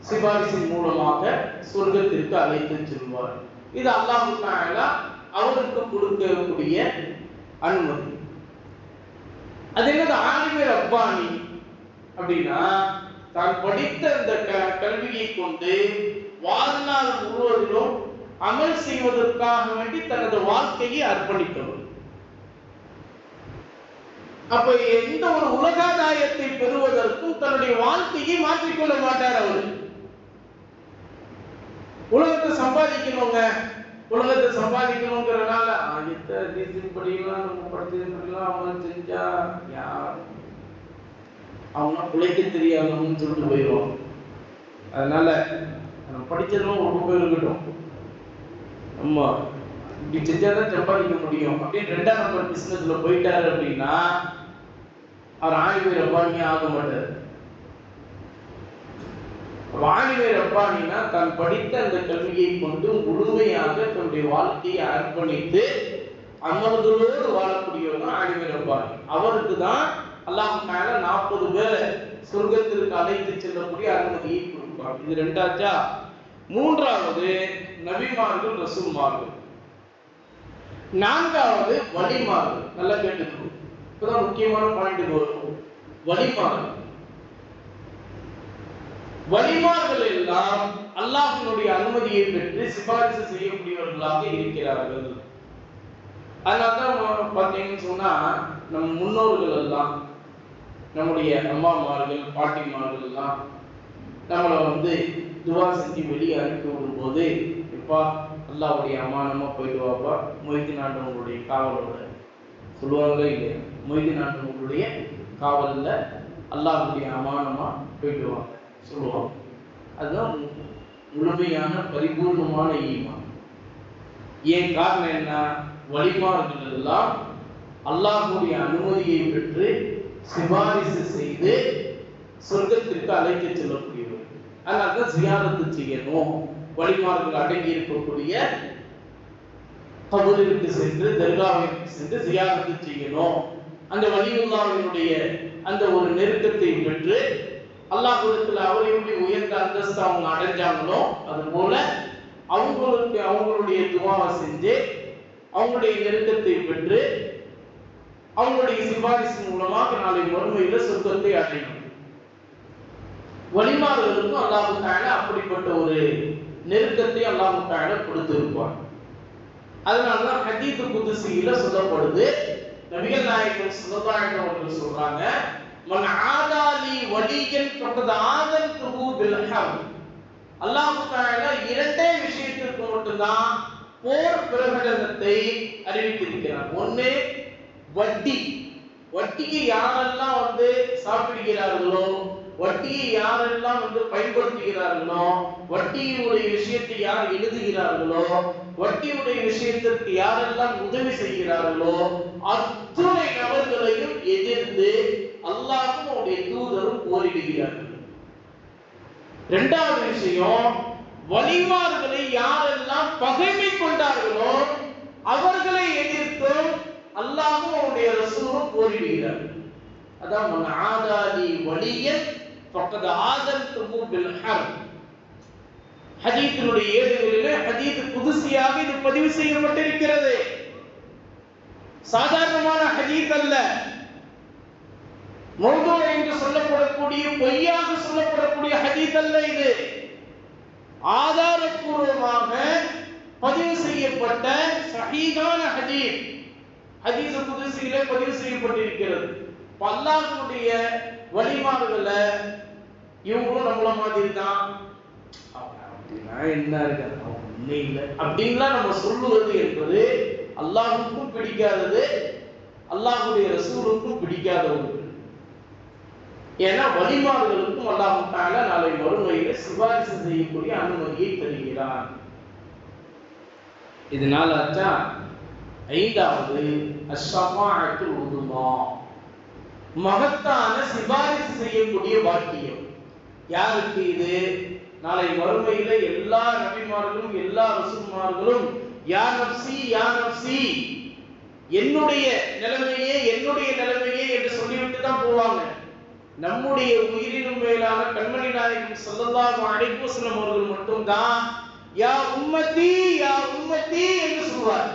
சிபாரிசின் மூலமாக சொர்க்கத்திற்கு அழைத்து செல்வார். இது அல்லாஹ் தஆலா அவருக்கு கொடுக்கக்கூடிய அனுமதி. அது என்னது ஆலிமே ரப்பானி அப்படின்னா, தான் படித்த அந்த கல்வியை கொண்டு வாழ்நாள் முழுவதிலும் அமல் செய்வதற்காக வேண்டி தனது வாழ்க்கையை அர்ப்பணித்தவர். அப்ப எந்த ஒரு உலகாதாயத்தை பெறுவதற்கும் தன்னுடைய வாழ்க்கையை மாற்றிக்கொள்ள மாட்டார். அவர் உலகத்தை சம்பாதிக்கணுங்க, உலகத்தை சம்பாதிக்கணுங்கிறனால படிக்கலாம் நம்ம படிச்சதுலாம் அமல் செஞ்சா யார் அவங்க பிழைக்க தெரியாதவங்கன்னு சொல்லிட்டு போயிடுவாங்க. அதனால நம்ம படிச்சதும் ஒரு பக்கம் இருக்கட்டும், நம்ம இப்படி செஞ்சாதான் சம்பாதிக்க முடியும் அப்படின்னு 2ஆம் நம்பர் பிசினஸ்ல போயிட்டாரு அப்படின்னா அவர் ஆலிமே ரப்பானி ஆக மாட்டார். ஆலிமே ரப்பானினா தான் படித்த அந்த கல்வியை கொண்டு முழுமையாக தன்னுடைய வாழ்க்கையை அர்ப்பணித்து அமர்தலோடு வாழக்கூடியவர் தான் ஆலிமே ரப்பானி. அவருக்கு தான் அல்லாஹ் தஆலா 40 பேரை சொர்க்கத்திற்கு அழைத்து செல்லக்கூடிய அனுமதியை கொடுப்பார். இது 2ஆச்சா. 3வது நபிமார்கள், ரசூல்மார்கள். 4வது வலிமார்கள். நல்லா கேட்டுக்கணும், இப்பதான் முக்கியமான பாயிண்ட் வரும். வலிமார்கள், வலிமார்கள் எல்லாம் அல்லாஹ்வினுடைய அனுமதியை பெற்று சிபாரிசு செய்யக்கூடியவர்களாக இருக்கிறார்கள். அதனால்தான் பார்த்தீங்கன்னு சொன்னா நம் முன்னோர்கள் எல்லாம், நம்முடைய அம்மாமார்கள், பாட்டிமார்கள் எல்லாம் நம்மளை துவா செஞ்சு வெளியே அனுப்பி விடும் போது, இப்பா அல்லாஹ்வுடைய அமானமா போயிட்டு வாப்பா, மொய்தீன் ஆண்டவங்களுடைய காவலோட சொல்லுவாங்களே இல்லையா, மொய்தீன் ஆண்டவங்களுடைய காவலில் அல்லாஹ்வுடைய அமானமா போயிட்டு வாங்க சொல்லுவாங்க. அதுதான் முழுமையான பரிபூர்ணமான ஈமான். ஏன் காரணம் என்ன? வலிமார்கள் எல்லாம் அல்லாஹ்வுடைய அனுமதியை பெற்று சிபாரிசு செய்து சொர்க்கத்திற்கு அழைத்து செல்லக்கூடியவர். அதனால்தான் ஜியாரத்து செய்யணும். வலிமார்கள் அடங்கி இருக்கக்கூடிய கபருக்கு சென்று, தர்காவிற்கு சென்று ஜியாரத்து செய்யணும். அந்த வலியுல்லாஹ்வினுடைய அந்த ஒரு நெருக்கத்தை பெற்று அல்லாஹ்விடத்தில் அவர் எப்படி உயர்ந்த அந்தஸ்து அவங்க அடைஞ்சாங்களோ அது போல அவங்களுடைய துவாவை செஞ்சு அவங்களுடைய நெருக்கத்தை பெற்று அவங்களுடைய சிபாரிசு மூலமாக நாளை மறுமையில சொர்க்கத்தை அடையணும். வலிமார்களுக்கும் அல்லாஹ் தஆலா அப்படிப்பட்ட ஒரு நெருக்கத்தை அல்லாஹ் தஆலா கொடுத்திருப்பார். அதனாலதான் ஹதீஸ் குத்ஸியில சொல்லப்படுது, நபிகள் நாயகம் ஸல்லல்லாஹு அலைஹி வஸல்லம் சொல்றாங்க, மன் ஆதாலி வலியன் ஃபகத் ஆதன்துஹு பில் ஹர்ப். அல்லாஹ் தஆலா 2 விஷயத்திற்கு மட்டும்தான் போர் பிரகடனத்தை அறிவித்திருக்கிறார். ஒண்ணு வட்டி. வட்டிக்கு யாரெல்லாம் சாப்பிடுகிறார்களோ, வட்டியை யாரெல்லாம் பயன்படுத்துகிறார்களோ, வட்டியுடைய விஷயத்தை யார் எழுதுகிறார்களோ, வட்டியுடைய விஷயத்திற்கு யாரெல்லாம் உதவி செய்கிறார்களோ அத்தனை நபர்களையும் எதிர்த்து அல்லாஹ்வும் அவருடைய தூதரும் போரிடுகிறார்கள். இரண்டாவது விஷயம், வலிமார்களை யாரெல்லாம் பகைமை கொண்டார்களோ அவர்களை எதிர்த்து அல்லாஹ்வும் அவருடைய ரசூலும் போரிடுகிறார்கள். அதான் மன் ஆதாலி வலியன் ஃபக்கத் ஆதன்துஹு பில் ஹர்ப். ஹதீஸினுடைய ஏடுகளிலே ஹதீஸ் குதுசியாக இது பதிவு செய்யப்பட்டிருக்கிறது. சாதாரணமான ஹதீஸ் அல்ல, மௌது என்று சொல்லப்படக்கூடிய பொய்யாக சொல்லப்படக்கூடிய ஹதீஸ் அல்ல. இது ஆதாரப்பூர்வமாக பதிவு செய்யப்பட்ட சஹீஹான ஹதீஸ். ஹதீஸ் குதுசியிலே பதிவு செய்யப்பட்டிருக்கிறது. அல்லாஹ்வுடைய வலிமார்களை இவங்களும் நம்மள மாதிரி தான், என்ன இருக்கு அப்படின்லாம் நம்ம சொல்லுவது என்பது அல்லாஹ்வுக்கும் பிடிக்காதது, அல்லாஹ்வுடைய ரசூலுக்கும் பிடிக்காத ஒன்று. ஏன்னா வலிமார்களுக்கும் அல்லாஹ் தஆலா நாளை மறுமையிலே சிபாரிசு செய்யக்கூடிய அனுமதியை தருகிறார். இதனால ஐந்தாவது அஷ்ஷஃபாஅத்துல் உதுமா, மகத்தான சிபாரிசு செய்யக்கூடிய வாக்கியம். யாருக்கு இது? நாளை மறுமையில எல்லா நபிமார்களும் எல்லா ரசூல்மார்களும் யா நப்சி யா நப்சி, என்னுடைய நிலைமையே என்னுடைய நிலைமையே என்று சொல்லிவிட்டு தான் போவாங்க. நம்முடைய உயிரினும் மேலான கண்மணி நாயகம் ஸல்லல்லாஹு அலைஹி வஸல்லம் அவர்கள் மட்டும்தான் யா உம்மத்தி என்று சொல்வார்.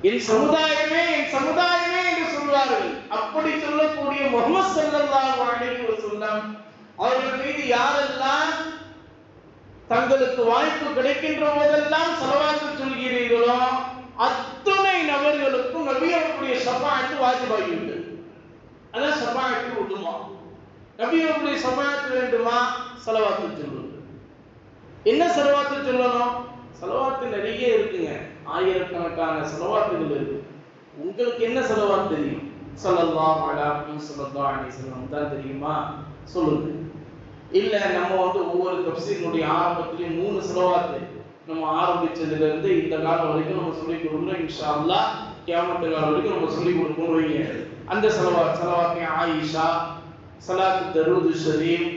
என் சமுதாயமே என் சமுதாயமே என்று சொல்வார்கள். அப்படி சொல்லக்கூடிய முஹம்மது ஸல்லல்லாஹு அலைஹி வஸல்லம் அவர்கள் மீது யாரெல்லாம் தங்களுக்கு வாய்ப்பு கிடைக்கின்ற போதெல்லாம் ஸலவாத்து சொல்கிறீர்களோ அத்தனை நபர்களுக்கும் நபி அவர்களுடைய ஷஃபாஅத் வாஜிபாகிவிட்டது. அதான் ஷஃபாஅத்துல் உதுமா. நபி அவர்களுடைய ஷஃபாஅத் வேண்டுமா? ஸலவாத்து சொல்லுங்க. என்ன ஸலவாத்து சொல்லணும்? ஸலவாத்து நிறைய இருக்குங்க, ஆயிரக்கணக்கான ஸலவாத்துகள் இருக்கு. உங்களுக்கு என்ன ஸலவாத் தெரியும்? ஸல்லல்லாஹு அலைஹி வஸல்லம் தான் தெரியுமா? சொல்லுங்க. இல்ல நம்ம ஒவ்வொரு தஃசீருடைய ஆரம்பத்திலேயும் 3 ஸலவாத் நம்ம ஆரம்பிச்சதுல இருந்து இந்த காலம் வரைக்கும் நம்ம சொல்லி கொடுக்கிறோம். இன்ஷா அல்லாஹ் கியாமத் நாள் வரைக்கும் நம்ம சொல்லி கொடுப்போம். வைங்க அந்த ஸலவாத் ஆயிஷா, ஸலாத்து தரூது ஷரீஃப்,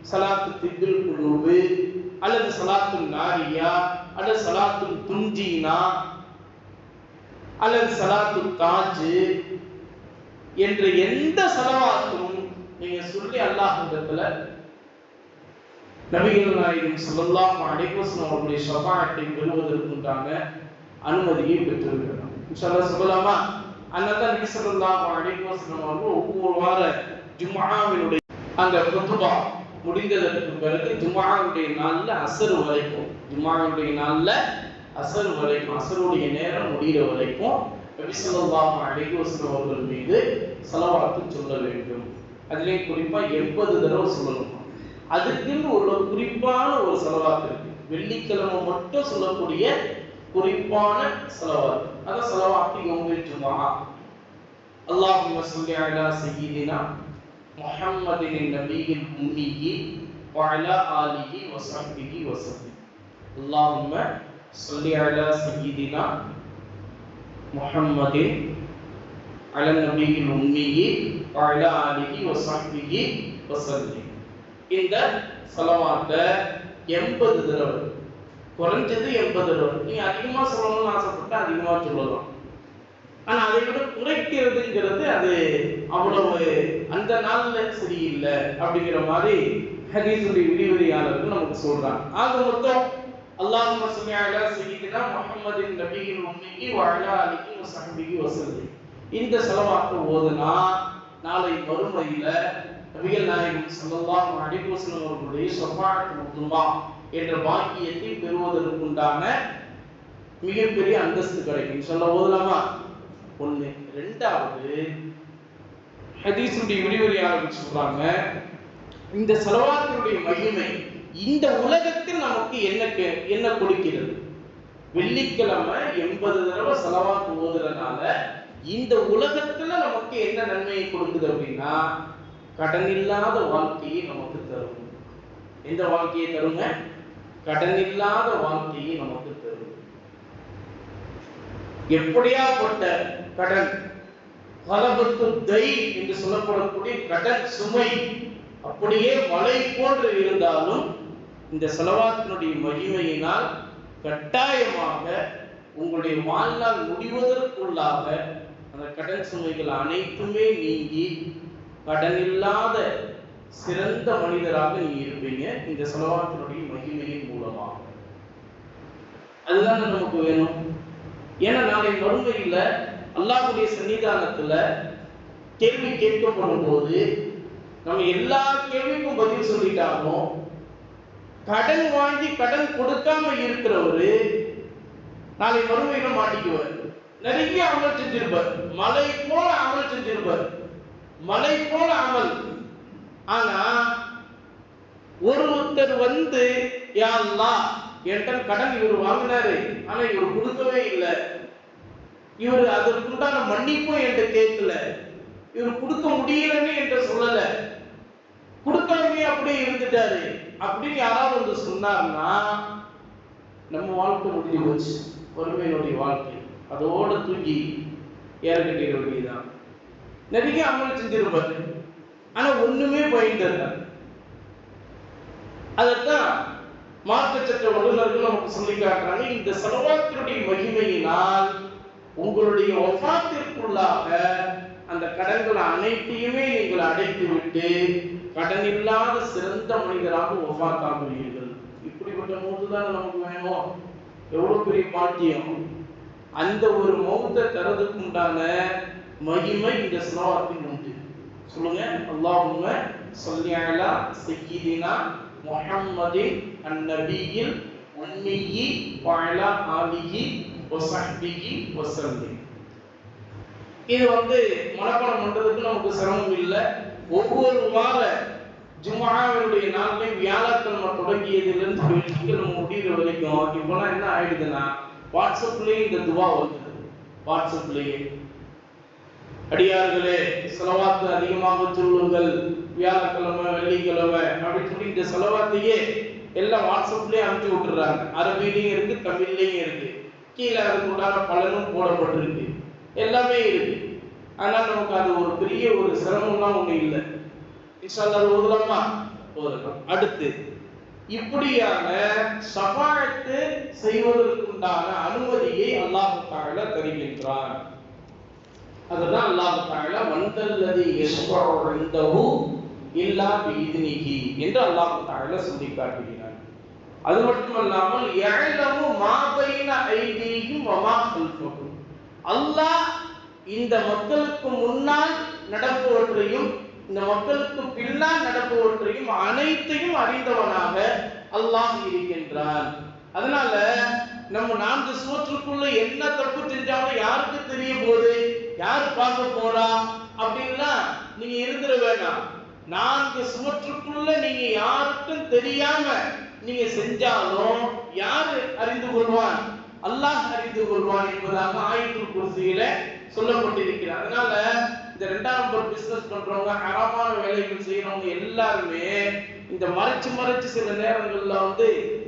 ஸலாத்து திப்துல் குலூப், அல்லது ஸலாத்துல் நாரியா, அல்லது ஸலாத்துல் துன்ஜீனா, அல்லது ஸலாத்துல் தாஜ் என்ற எந்த ஸலவாத்தும் நீங்க சொல்லி அல்லாஹ்விடத்துல நபிகள் நாயகம் ஸல்லல்லாஹு அலைஹி வஸல்லம் அவருடைய ஷஃபாஅத்தை பெறுவதற்குண்டான அனுமதியை பெற்றிருக்கிறார். இன்ஷா அல்லாஹ் சொல்லலாமா? அதனால நபி ஸல்லல்லாஹு அலைஹி வஸல்லம் அவர்கள் ஒவ்வொரு வார ஜும்ஆவினுடைய அந்த குத்பா முடிந்ததற்கு பிறகு ஜும்ஆவுடைய நாள்ல அஸ்ர் வரைக்கும், ஜும்ஆவுடைய நாள்ல அஸ்ர் வரைக்கும், அஸ்ருடைய நேரம் முடிகிற வரைக்கும் நபி ஸல்லல்லாஹு அலைஹி வஸல்லம் அவர்கள் மீது ஸலவாத்து சொல்ல வேண்டும். அதிலே குறிப்பா 80 தடவை சொல்லணும். அதுக்குன்னு ஒரு குறிப்பான ஒரு ஸலவாத் இருக்கு. வெள்ளிக்கிழமை மட்டும் சொல்லக்கூடிய குறிப்பான ஸலவாத். அத ஸலவாத்தி யௌமுல் ஜும்ஆ. அல்லாஹும்ம ஸல்லி அலா சய்யிதினா முஹம்மதின் நபியில் உம்மி வ அலா ஆலிஹி வ ஸஹ்பிஹி வ ஸல்லம். அல்லாஹும்ம ஸல்லி அலா சய்யிதினா முஹம்மதின் அலா நபியில் உம்மி வ அலா ஆலிஹி வ ஸஹ்பிஹி வ ஸல்லம். இந்த ஸலவாத்தை 80 தடவை, குறைஞ்சது 80 தடவை. நீங்க அதிகமா சொல்லணும்னு ஆசைப்பட்டா அதிகமா சொல்லலாம். ஆனா அதை விட குறைக்கிறதுங்கிறது அது அவ்வளவு அந்த நாள்ல சரியில்லை அப்படிங்கிற மாதிரி ஹதீஸுடைய விரிவுரையாளர்கள் நமக்கு சொல்றாங்க. ஆக மொத்தம் அல்லாஹும்ம ஸல்லி அலா சய்யிதினா முஹம்மதின் நபியில் உம்மி வ அலா ஆலிஹி வ ஸஹ்பிஹி வ ஸல்லம். இந்த ஸலவாத்தை ஓதுனா நாளை மறுமையில நபிகள் நாயகம் ஸல்லல்லாஹு அலைஹி வஸல்லம் அவர்களுடைய ஷஃபாஅத்துல் உதுமா என்ற பாக்கியத்தை பெறுவதற்குண்டான மிகப்பெரிய அந்தஸ்து கிடைக்கும். சொல்ல ஓதலாமா? ஒண்ணு. இரண்டாவது, ஹதீஸுடைய விரிவுரையாளர்கள் சொல்றாங்க, இந்த ஸலவாத்தினுடைய மகிமை இந்த உலகத்தில் நமக்கு என்ன கொடுக்கிறது? வெள்ளிக்கிழமை 80 தடவை ஸலவாத் ஓதுறதுனால இந்த உலகத்துல நமக்கு என்ன நன்மையை கொடுக்குது அப்படின்னா, கடன் இல்லாத வாழ்க்கையை நமக்கு தரும். எந்த வாழ்க்கையை தருங்க? கடன் இல்லாத வாழ்க்கையை நமக்கு தரும். எப்படியாப்பட்ட கடன்? கலபத்து தை என்று சொல்லப்படக்கூடிய கடன் சுமை அப்படியே மலை போன்று இருந்தாலும் இந்த ஸலவாத்தினுடைய மகிமையினால் கட்டாயமாக உங்களுடைய வாழ்நாள் முடிவதற்குள்ளாக அந்த கடன் சுமைகள் அனைத்துமே நீங்கி கடன் இல்லாத சிறந்த மனிதராக நீங்க இருப்பீங்க இந்த ஸலவாத்தினுடைய மகிமையின் மூலமாக. அதுதான் நமக்கு வேணும். ஏன்னா நாளை மறுமையில அல்லாஹ்வுடைய சன்னிதானத்துல கேள்வி கேட்கப்படும் போது நம்ம எல்லா கேள்விக்கும் பதில் சொல்லிட்டாலும் கடன் வாங்கி கடன் கொடுக்காம இருக்கிறவரு நாளை மறுமையில மாட்டிக்குவார். நிறைய அமல் செஞ்சிருப்பார், மலை போல அமல் செஞ்சிருப்பார், மலை போல அமல். ஆனா ஒருத்தர் வந்து யா அல்லாஹ் என்கிட்ட கடன் இவர் வாங்கினாரு, ஆனா இவர் கொடுக்கவே இல்லை, இவர் அதற்குண்டான மன்னிப்பும் என்கிட்ட கேட்கல, இவர் கொடுக்க முடியலன்னு என்கிட்ட சொல்லல, கொடுக்காமே அப்படியே இருந்துட்டாரு அப்படின்னு யாராவது வந்து சொன்னார்னா நம்ம வாழ்க்கை முடிஞ்சு போச்சு. பொறுமையினுடைய வாழ்க்கை அதோட தூக்கி ஏற்கட்டிட வேண்டியதுதான். நிறைய அமல் செஞ்சிருப்பாரு, ஆனா ஒண்ணுமே பயன்படுத்த. அதத்தான் மார்க்க சட்ட வல்லுநர்கள் நமக்கு சொல்லி காட்டுறாங்க. இந்த ஸலவாத்தினுடைய மகிமையினால் உங்களுடைய வஃபாத்திற்குள்ளாக அந்த கடன்கள் அனைத்தையுமே நீங்கள் அடைத்து விட்டு கடன் இல்லாத சிறந்த மனிதராக வஃபாத்தாகுவீர்கள். இப்படிப்பட்ட மௌத்து தான் நமக்கு வேணும். எவ்வளவு பெரிய பாக்கியம்! அந்த ஒரு மௌத்தை தரதுக்கு உண்டான மகிமை இந்த ஸலவாத்தில் உண்டு. சொல்லுங்க, அல்லாஹும்ம ஸல்லி அலா சய்யிதினா முஹம்மதின் அன்-நபியில் உம்மி வ அலா ஆலிஹி வ ஸஹ்பிஹி வ ஸல்லிம். இது மனப்பாடம் பண்றதுக்கு நமக்கு சிரமம் இல்லை. ஒவ்வொரு வார ஜும்ஆவுடைய நாள்லையும் வியாழக்கிழமை தொடங்கியதிலிருந்து வெள்ளிக்கிழமை முடிகிற வரைக்கும் இப்பெல்லாம் என்ன ஆயிடுதுன்னா வாட்ஸ்அப்லயே இந்த துவா வருது. வாட்ஸ்அப்லயே அடியார்களே ஸலவாத் அதிகமாக சொல்லுங்கள் வியாழக்கிழமை வெள்ளிக்கிழமை அப்படின்னு சொல்லி இந்த ஸலவாத்தையே எல்லாம் வாட்ஸ்அப்லயே அனுப்பிச்சு விட்டுறாங்க. அரபிலையும் இருக்கு, தமிழ்லையும் இருக்கு, கீழே அதுக்குண்டான பலனும் போடப்பட்டிருக்கு, எல்லாமே இருக்கு. ஆனால் நமக்கு அது ஒரு பெரிய ஒரு சிரமம்லாம் ஒண்ணு இல்லை. இன்ஷா அல்லாஹ் ஓதலாமா? ஓதலாம். அடுத்து இப்படியான ஷஃபாஅத் செய்வதற்குண்டான அனுமதியை அல்லாஹ் தஆலா தருகின்றான். அதுதான் அல்லாஹ் தஆலா வந்தல்லதி யஷ்ஃபஉ இன்தஹு இல்லா பிஇذனிஹி என்று அல்லாஹ் தஆலா சொல்லி காட்டுகிறார். அது மட்டுமல்லாமல் யஅலமு மா பைன ஐதீஹிம் வ மா கல்ஃபஹும், அல்லாஹ் இந்த மக்களுக்கு முன்னால் நடப்பவற்றையும் இந்த மக்களுக்கு பின்னால் நடப்பவற்றையும் அனைத்தையும் அறிந்தவனாக அல்லாஹ் இருக்கின்றான். அதனால நம்ம 4 சுவற்றுக்குள்ள என்ன தப்பு செஞ்சாலும் யாருக்கு தெரிய போகுது, யார் பார்க்க போறா அப்படின்னா நீங்க இருந்துட வேண்டாம். 4 சுவற்றுக்குள்ள நீங்க யாருக்கும் தெரியாம நீங்க செஞ்சாலும் யாரு அறிந்து கொள்வான்? அல்லாஹ் அறிந்து கொள்வான் என்பதாக ஆயத்துல் குர்சியில சொல்லப்பட்டிருக்கிறது. அதனால இந்த 2ஆம் நம்பர் பிசினஸ் பண்றவங்க, ஹராமான வேலைகள் செய்யறவங்க எல்லாருமே இந்த மறைச்சு சில நேரங்கள்ல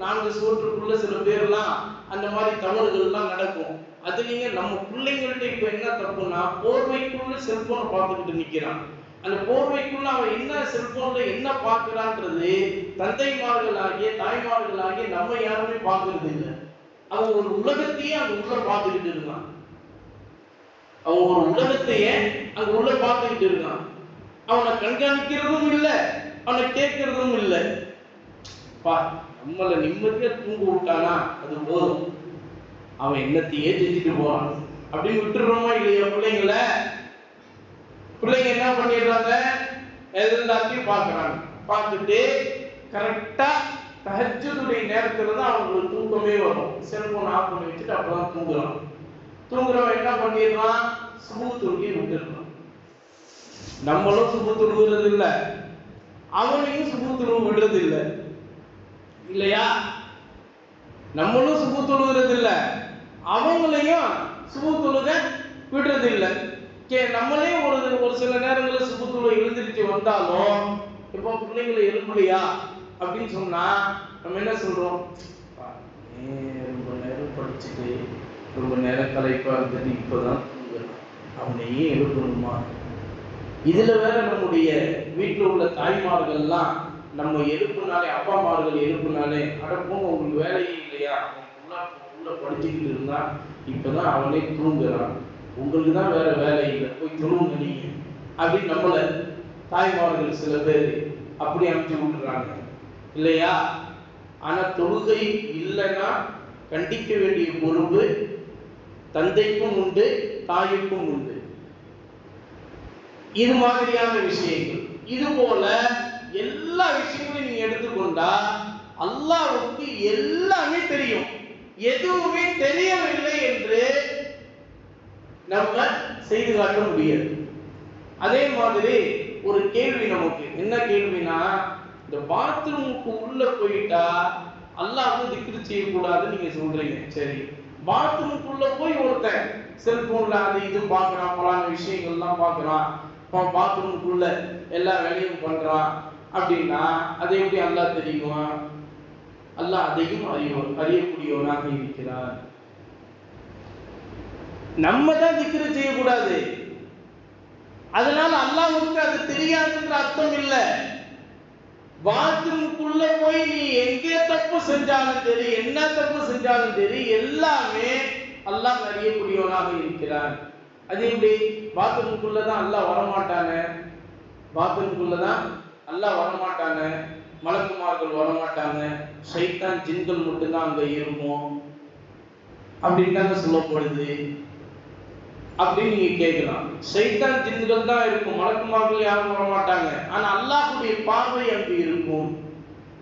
4 சுவற்றுக்குள்ள சில பேர்லாம் அந்த மாதிரி தவறுகள்லாம் நடக்கும். அதுலயே நம்ம பிள்ளைங்கள்ட்ட இப்ப என்ன தப்புன்னா, போர்வைக்குள்ள செல்போனை பார்த்துக்கிட்டு நிக்கிறான். அந்த போர்வைக்குள்ள அவன் என்ன செல்போன்ல என்ன பார்க்கிறான்றது தந்தைமார்களாகிய தாய்மார்களாகிய நம்ம யாருமே பார்க்கறது இல்லை. அவன் ஒரு உலகத்தையே அங்க உள்ள பார்த்துக்கிட்டு இருக்கான். அவன் ஒரு உலகத்தையே அங்க உள்ள பார்த்துக்கிட்டு இருக்கான். அவனை கண்காணிக்கிறதும் இல்லை, அவனை கேட்கறதும் இல்லை. நம்மளை நிம்மதியா தூங்க விட்டானா அது போதும், அவன் என்னத்தையே செஞ்சுட்டு போறான் அப்படின்னு விட்டுறோமா இல்லையா? பிள்ளைங்க என்ன பண்ணிடுறாங்க, எல்லாத்தையும் பார்க்கறாங்க. பார்த்துட்டு கரெக்டா தஹஜ்ஜுடைய நேரத்துல தான் அவங்களுக்கு தூக்கமே வரும். செல்போன் ஆஃப் பண்ணி வச்சுட்டு அப்பதான் தூங்குறான். தூங்குறவன் என்ன பண்ணிடுறான், சுபு தொழுகை விட்டுடுறான். நம்மளும் சுபு தொழுகிறது இல்லை, அவனையும் சுபு தொழுவு விடுறது இல்லை இல்லையா? நம்மளும் சுபு தொழுகிறது இல்லை, அவங்களையும் சுபு தொழுக விடுறது இல்லை. நம்மளே ஒரு சில நேரங்களில் சுபு தொழுகை எழுந்திருச்சு வந்தாலும் இப்போ பிள்ளைங்களை எழுப்பலையா அப்படின்னு சொன்னா நம்ம என்ன சொல்றோம்? ரொம்ப நேரம் படிச்சுட்டு ரொம்ப நேரம் களைப்பா இருந்துட்டு இப்பதான் அவனையே எழுப்பணுமா? இதுல வேற நம்முடைய வீட்டில் உள்ள தாய்மார்கள்லாம் நம்ம எழுப்புனாலே, அப்பாமார்கள் எழுப்புனாலே, அடப்போம் உங்களுக்கு வேலையே இல்லையா, உள்ள படிச்சுக்கிட்டு இருந்தா இப்பதான் அவனே தூங்குறான், உங்களுக்கு தான் வேற வேலை இல்லை, போய் தூங்குங்க நீங்க அப்படின்னு நம்மள தாய்மார்கள் சில பேர் அப்படி அமைச்சு விட்டுறாங்க இல்லையா? ஆனா தொழுகை இல்லைன்னா கண்டிக்க வேண்டிய பொறுப்பு தந்தைக்கும் உண்டு, தாய்க்கும் உண்டு. இது மாதிரியான விஷயங்கள், இது போல எல்லா விஷயங்களையும் நீங்க எடுத்துக்கொண்டா அல்லாஹ்வுக்கு எல்லாமே தெரியும். எதுவுமே தெரியவில்லை என்று நம்ம செய்து காட்ட முடியாது. அதே மாதிரி ஒரு கேள்வி நமக்கு என்ன கேள்வினா, இந்த பாத்ரூமுக்கு உள்ள போயிட்டா அல்லாஹ்வை திக்ர் செய்யக்கூடாதுன்னு நீங்க சொல்றீங்க. சரி, பாத்ரூமுக்குள்ள போய் ஒருத்தன் செல்போன்ல அது இது பார்க்கறான், பல விஷயங்கள்லாம் பார்க்கறான், பாத்ரூமுக்குள்ள எல்லா வேலையும் பண்றான் அப்படின்னா அதை எப்படி அல்லாஹ் தெரியுமா? அல்லாஹ் அதையும் அறியக்கூடியவனாக இருக்கிறார். நம்ம தான் திக்ர் செய்யக்கூடாது, அதனால அல்லாஹ்வுக்கு அது தெரியாதுன்ற அர்த்தம் இல்லை. பாத்ரூமுக்குள்ள போய் நீ எங்கே தப்பு செஞ்சாலும் சரி, என்ன தப்பு செஞ்சாலும் சரி, எல்லாமே அல்லாஹ் அறியக்கூடியவனாக இருக்கிறான். அது எப்படி? பாத்ரூமுக்குள்ளதான் அல்லாஹ் வரமாட்டானே, பாத்ரூமுக்குள்ளதான் அல்லாஹ் வரமாட்டானே, மலக்குமார்கள் வரமாட்டாங்க, ஷைத்தான் ஜின்கள் மட்டும்தான் அங்க இருக்கும் அப்படின்னு தாங்க சொல்லப்படுது அப்படின்னு நீங்க கேட்கலாம். ஷைத்தான் ஜின்கள் தான் இருக்கும், மலக்குமார்கள் யாரும் வரமாட்டாங்க, ஆனா அல்லாஹ்வுடைய பார்வை அங்கு இருக்கும்.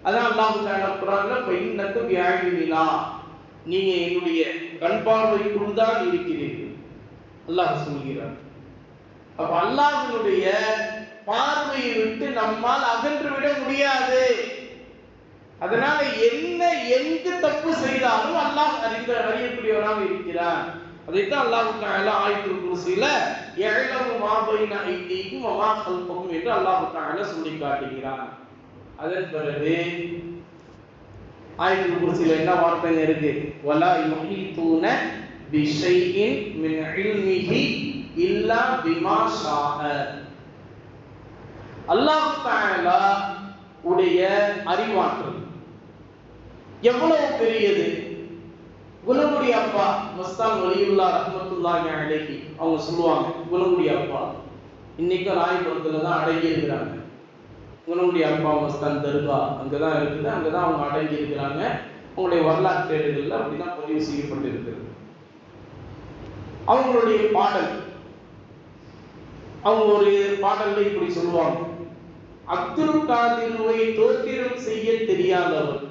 அதான் அல்லாஹ் தஆலா குர்ஆன்ல ஃபைன்னக பிஅய்னினா, நீங்க என்னுடைய கண் பார்வைக்குள் தான் இருக்கிறீர்கள் அல்லாஹ் சொல்கிறார். அப்ப அல்லாஹ்வுடைய பார்வையை விட்டு நம்மால் அகன்று விட முடியாது. அதனால என்ன எங்கு தப்பு செய்தாலும் அல்லாஹ் அறியக்கூடியவராக இருக்கிறார். அதைத்தான் அல்லாஹ் தஆலா ஆயத்துல் குர்சியில யஅலமு மா பைன ஐதீக்கும் வ மா கல்பக்கும் என்று அல்லாஹ் தஆலா சொல்லி காட்டுகிறார். அதன் பிறகு ஆயத்துல் குர்சியில என்ன வார்த்தை இருக்கு? வலா யுஹீதுன பிஷைஇன் மின் இல்மிஹி இல்லா பிமா ஷாஅ. அல்லாஹ் தஆலா உடைய அறிவாற்றல் எவ்வளவு பெரியது! குலமுடி அப்பா மஸ்தான் வலியுல்லாஹ் ரஹ்மத்துல்லாஹி அலைஹி அவங்க சொல்லுவாங்க, குலமுடி அப்பா இன்னைக்கு ராயபுரத்துல தான் அடங்கி இருக்கிறாங்க. குலமுடி அப்பா மஸ்தான் தர்கா அங்கதான் இருக்குது, அங்கதான் அவங்க அடங்கி இருக்கிறாங்க. அவங்களுடைய வரலாற்று ஏடுகள்ல அப்படிதான் பதிவு செய்யப்பட்டிருக்கிறது. அவங்களுடைய பாடல், அவங்க ஒரு பாடல்ல இப்படி சொல்லுவாங்க, அப்துல் காதிரை தோத்திரம் செய்ய தெரியாதவர்.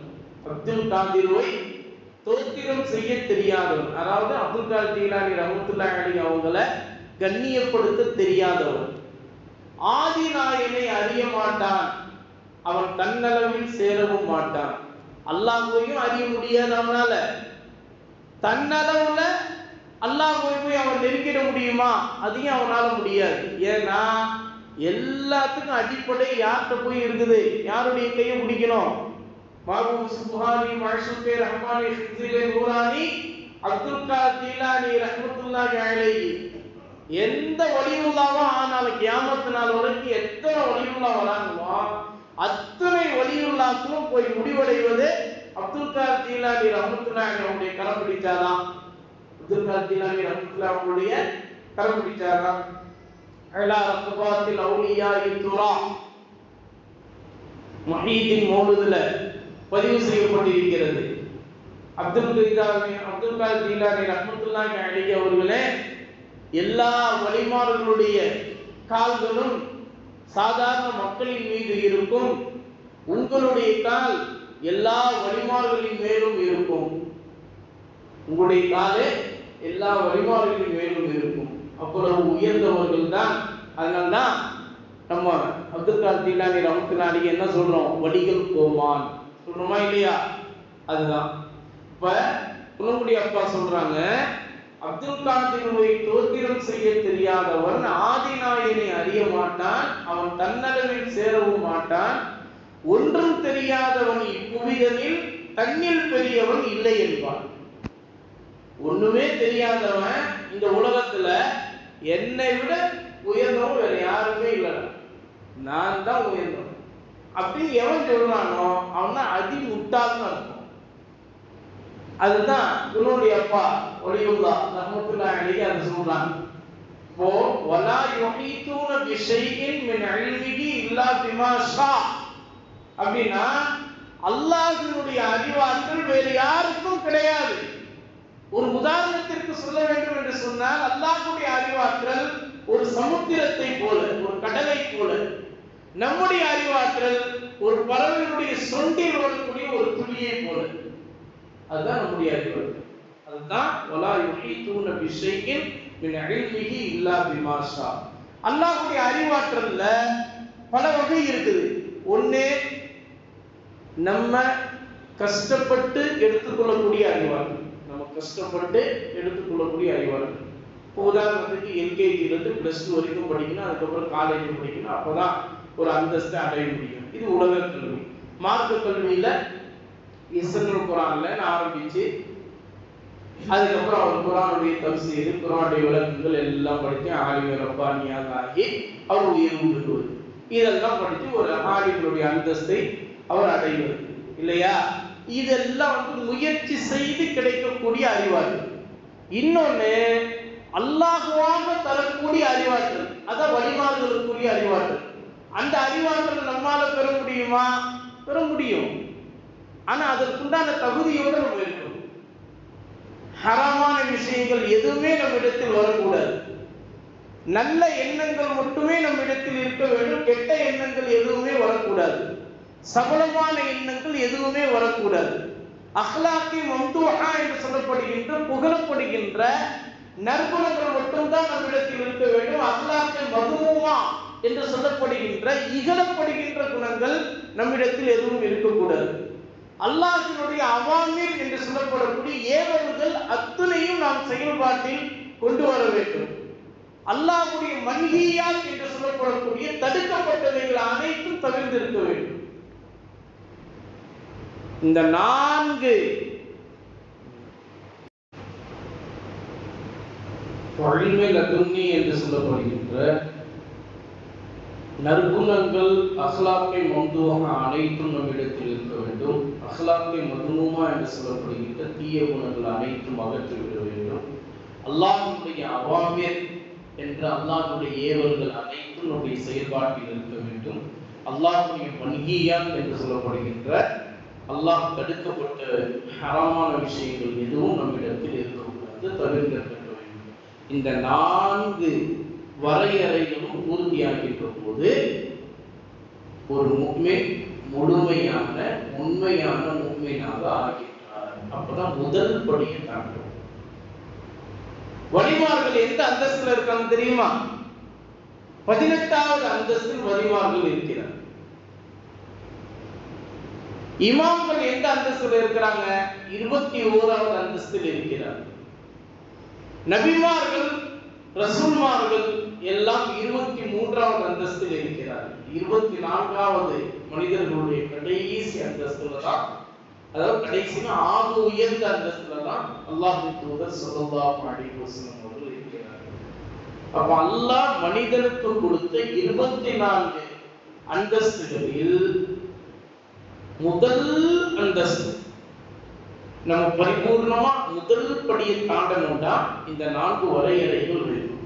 அப்துல் காதிரை தோத்திரம் செய்ய தெரியாதவர், அதாவது அப்துல் காதிர் ஜீலானி ரஹ்மத்துல்லாஹி அலைஹி அவங்கள கண்ணியப்படுத்த தெரியாதவர். ஆதிநாயனை அறிய மாட்டான், அவன் தன்னளவில் சேரவும் மாட்டான். அல்லாஹ்வையும் அறிய முடியாது அவனால, தன்னளவுல அல்லாஹ்வை போய் அவன் நெருங்கிட முடியுமா? அதையும் அவனால முடியாது. ஏன்னா எல்லாத்துக்கும் அடிப்படை யார்கிட்ட போய் இருக்குது? யாருடைய கையை பிடிக்கணும்? மஹ்பூப் சுப்ஹானி மஅஷூகே ரஹ்மானி ஹிஸ்ஸிலே நூரானி அப்துல் காதிர் ஜீலானி ரஹ்மத்துல்லாஹி அலைஹி. எந்த வலியுல்லாவோ ஆனாலும் கியாமத் நாள் வரைக்கும் எத்தனை வலியுல்லா வராங்களோ அத்தனை வலியுல்லாக்களும் போய் முடிவடைவது அப்துல் காதிர் ஜீலானி ரஹ்மத்துல்லாஹி அவருடைய கரம் பிடிச்சாதான். அப்துல் காதிர் ஜீலானி ரஹ்மத்துல்லாஹி அவருடைய கரம் பிடிச்சாதான். அலா ரக்பாத்தில் அவுலியா இத்துரா முஹீத்தின் மௌலூதுல பதிவு செய்யப்பட்டிருக்கிறது. அப்துல் காதிர் ஜீலானி ரஹ்மத்துல்லாஹி அலைஹி அவர்களே, எல்லா வலிமார்களுடைய கால்களும் சாதாரண மக்களின் மீது இருக்கும், உங்களுடைய கால் எல்லா வலிமார்களின் மேலும் இருக்கும். உங்களுடைய காலே எல்லா வலிமார்களின் மேலும் இருக்கும். அவ்வளவு உயர்ந்தவர்கள் தான். அதனால்தான் நம்ம அப்துல் காதிர் ஜீலானி ரஹ்மத்துல்லாஹி அலைஹி என்ன சொல்றோம்? வலிகள் கோமான் சொல்றோமா இல்லையா? அதுதான் இப்ப குணமுடி அப்பா சொல்றாங்க, அப்துல் காதிரை தோத்திரம் செய்ய தெரியாதவன் ஆதிநாயனை அறிய மாட்டான், அவன் தன்னளவில் சேரவும் மாட்டான். ஒன்றும் தெரியாதவன் இப்புவிதனில் தன்னில் பெரியவன் இல்லை என்பான். ஒண்ணுமே தெரியாதவன் இந்த உலகத்துல என்னை விட உயர்ந்தவன் வேற யாருமே இல்லை, நான் தான் உயர்ந்தவன் அப்படின்னு எவன் சொல்றானோ அவன் அதி முட்டாள்னு அர்த்தம். அதுதான் குருவுடைய அப்பா வலியுல்லாஹ் ரஹ்மத்துல்லாஹி அலைஹி அதை சொல்றாங்க. இப்போ வலா யுஹீதுன பிஷைஇன் மின் இல்மிஹி இல்லா பிமா ஷா அப்படின்னா அல்லாஹ்வினுடைய அறிவாற்றல் வேறு யாருக்கும் கிடையாது. ஒரு உதாரணத்திற்கு சொல்ல வேண்டும் என்று சொன்னால், அல்லாஹ்வுடைய அறிவாற்றல் ஒரு சமுத்திரத்தை போல, ஒரு கடலை போல. நம்முடைய அறிவாற்றல் ஒரு பறவையினுடைய சொண்டில் வரக்கூடிய ஒரு துளியை போல. அதுதான் நம்முடைய அறிவாற்றல். அதுதான் வலா யுஹீதுன பிஷைஇன் மின் இல்மிஹி இல்லா பிமா ஷா. அல்லாஹ்வுடைய அறிவாற்றல்ல பல வகை இருக்குது. ஒண்ணு நம்ம கஷ்டப்பட்டு எடுத்துக்கொள்ளக்கூடிய அறிவாற்றல், நம்ம கஷ்டப்பட்டு எடுத்துக்கொள்ளக்கூடிய அறிவாற்றல். உதாரணத்துக்கு எல்கேஜிலிருந்து +2 வரைக்கும் படிக்கணும், அதுக்கப்புறம் காலேஜ் படிக்கணும், அப்போதான் ஒரு அந்தஸ்தை அடைய முடியும். இது உலக கல்வி. மார்க்க கல்வியில இஸ்னுல் குர்ஆன்ல ஆரம்பிச்சு அதுக்கப்புறம் அவர் குர்ஆனுடைய தஃசீர், குர்ஆனுடைய விளக்கங்கள் எல்லாம் படித்து ஆலிம் ரப்பானியாக ஆகி அவர் உயர்வு பெறுவது. இதெல்லாம் படித்து ஒரு ஆலிமுடைய அந்தஸ்தை அவர் அடைவது இல்லையா? இதெல்லாம் முயற்சி செய்து கிடைக்கக்கூடிய அறிவாற்றல். இன்னொன்னு அல்லாஹ்வாக தரக்கூடிய அறிவாற்றல், அதான் வழிமார்களுக்குரிய அறிவாற்றல். அந்த அறிவாற்றல் நம்மால பெற முடியுமா? பெற முடியும். ஆனா அதற்குண்டான தகுதியோடு நம்ம இருக்கணும். ஹராமான விஷயங்கள் எதுவுமே நம்மிடத்தில் வரக்கூடாது. நல்ல எண்ணங்கள் மட்டுமே நம்மிடத்தில் இருக்க வேண்டும். கெட்ட எண்ணங்கள் எதுவுமே வரக்கூடாது. சபலமான எண்ணங்கள் எதுவுமே வரக்கூடாது. அஹ்லாக்கி மம்தூஹா என்று சொல்லப்படுகின்ற புகழப்படுகின்ற நற்குணங்கள் மட்டும்தான் நம்மிடத்தில் இருக்க வேண்டும். அஹ்லாக்கி மதுமூமா என்று சொல்லப்படுகின்ற இகழப்படுகின்ற குணங்கள் நம்மிடத்தில் எதுவும் இருக்கக்கூடாது. அல்லாஹ்வினுடைய அவாமீர் என்று சொல்லப்படக்கூடிய ஏவல்கள் அத்தனையும் நாம் செயல்பாட்டில் கொண்டு வர வேண்டும். அல்லாஹ்வுடைய மன்ஹியாத் என்று சொல்லப்படக்கூடிய தடுக்கப்பட்டவைகள் அனைத்தும் தவிர்த்திருக்க வேண்டும். இந்த 4 வழிமேலதுன்னி என்று சொல்லப்படுகின்ற நற்குணங்கள் அஹ்லாக்கை மம்தூஹா அனைத்தும் நம்மிடத்தில் இருக்க வேண்டும். அஹ்லாக்கை மதுமூமா என்று சொல்லப்படுகின்ற தீய குணங்கள் அனைத்தும் அகற்றிவிட வேண்டும். அல்லாஹ்வுடைய அவாமிர் என்ற அல்லாஹ்வுடைய ஏவல்கள் அனைத்தும் நம்முடைய செயல்பாட்டில் இருக்க வேண்டும். அல்லாஹ்வுடைய மன்ஹியாத் என்று சொல்லப்படுகின்ற அல்லாஹ் தடுக்கப்பட்ட ஹராமான விஷயங்கள் எதுவும் நம்மிடத்தில் இருக்கக்கூடாது, தவிர்க்கப்பட வேண்டும். இந்த 4 வரையறைகளும் பூர்த்தியாகின்ற போது ஒரு முஃமின் முழுமையான உண்மையான முஃமினாக ஆகின்றார். அப்பதான் முதல் படியை தாண்டும். வலிமார்கள் எந்த அந்தஸ்தில் இருக்காங்க தெரியுமா? 18வது அந்தஸ்தில் வலிமார்கள் இருக்கிறார். இமாம்கள் எந்த அந்தஸ்தில் இருக்கிறாங்க? 21வது அந்தஸ்தில் இருக்கிறார். நபிமார்கள் ரசூல்மார்கள் எல்லாம் 23வது அந்தஸ்தில் இருக்கிறார்கள். 24வது மனிதர்களுடைய கடைசி அந்தஸ்துல தான், அதாவது கடைசினா ஆக உயர்ந்த அந்தஸ்துல தான் அல்லாஹ்வின் தூதர் ஸல்லல்லாஹு அலைஹி வஸல்லம் அவர்கள் இருக்கிறார்கள். அப்ப அல்லாஹ் மனிதனுக்கு கொடுத்த 24 அந்தஸ்துகளில் முதல் அந்தஸ்து நம்ம பரிபூர்ணமா முதல் படியை தாண்டணும்னா இந்த 4 வரையறைகள் வேணும்.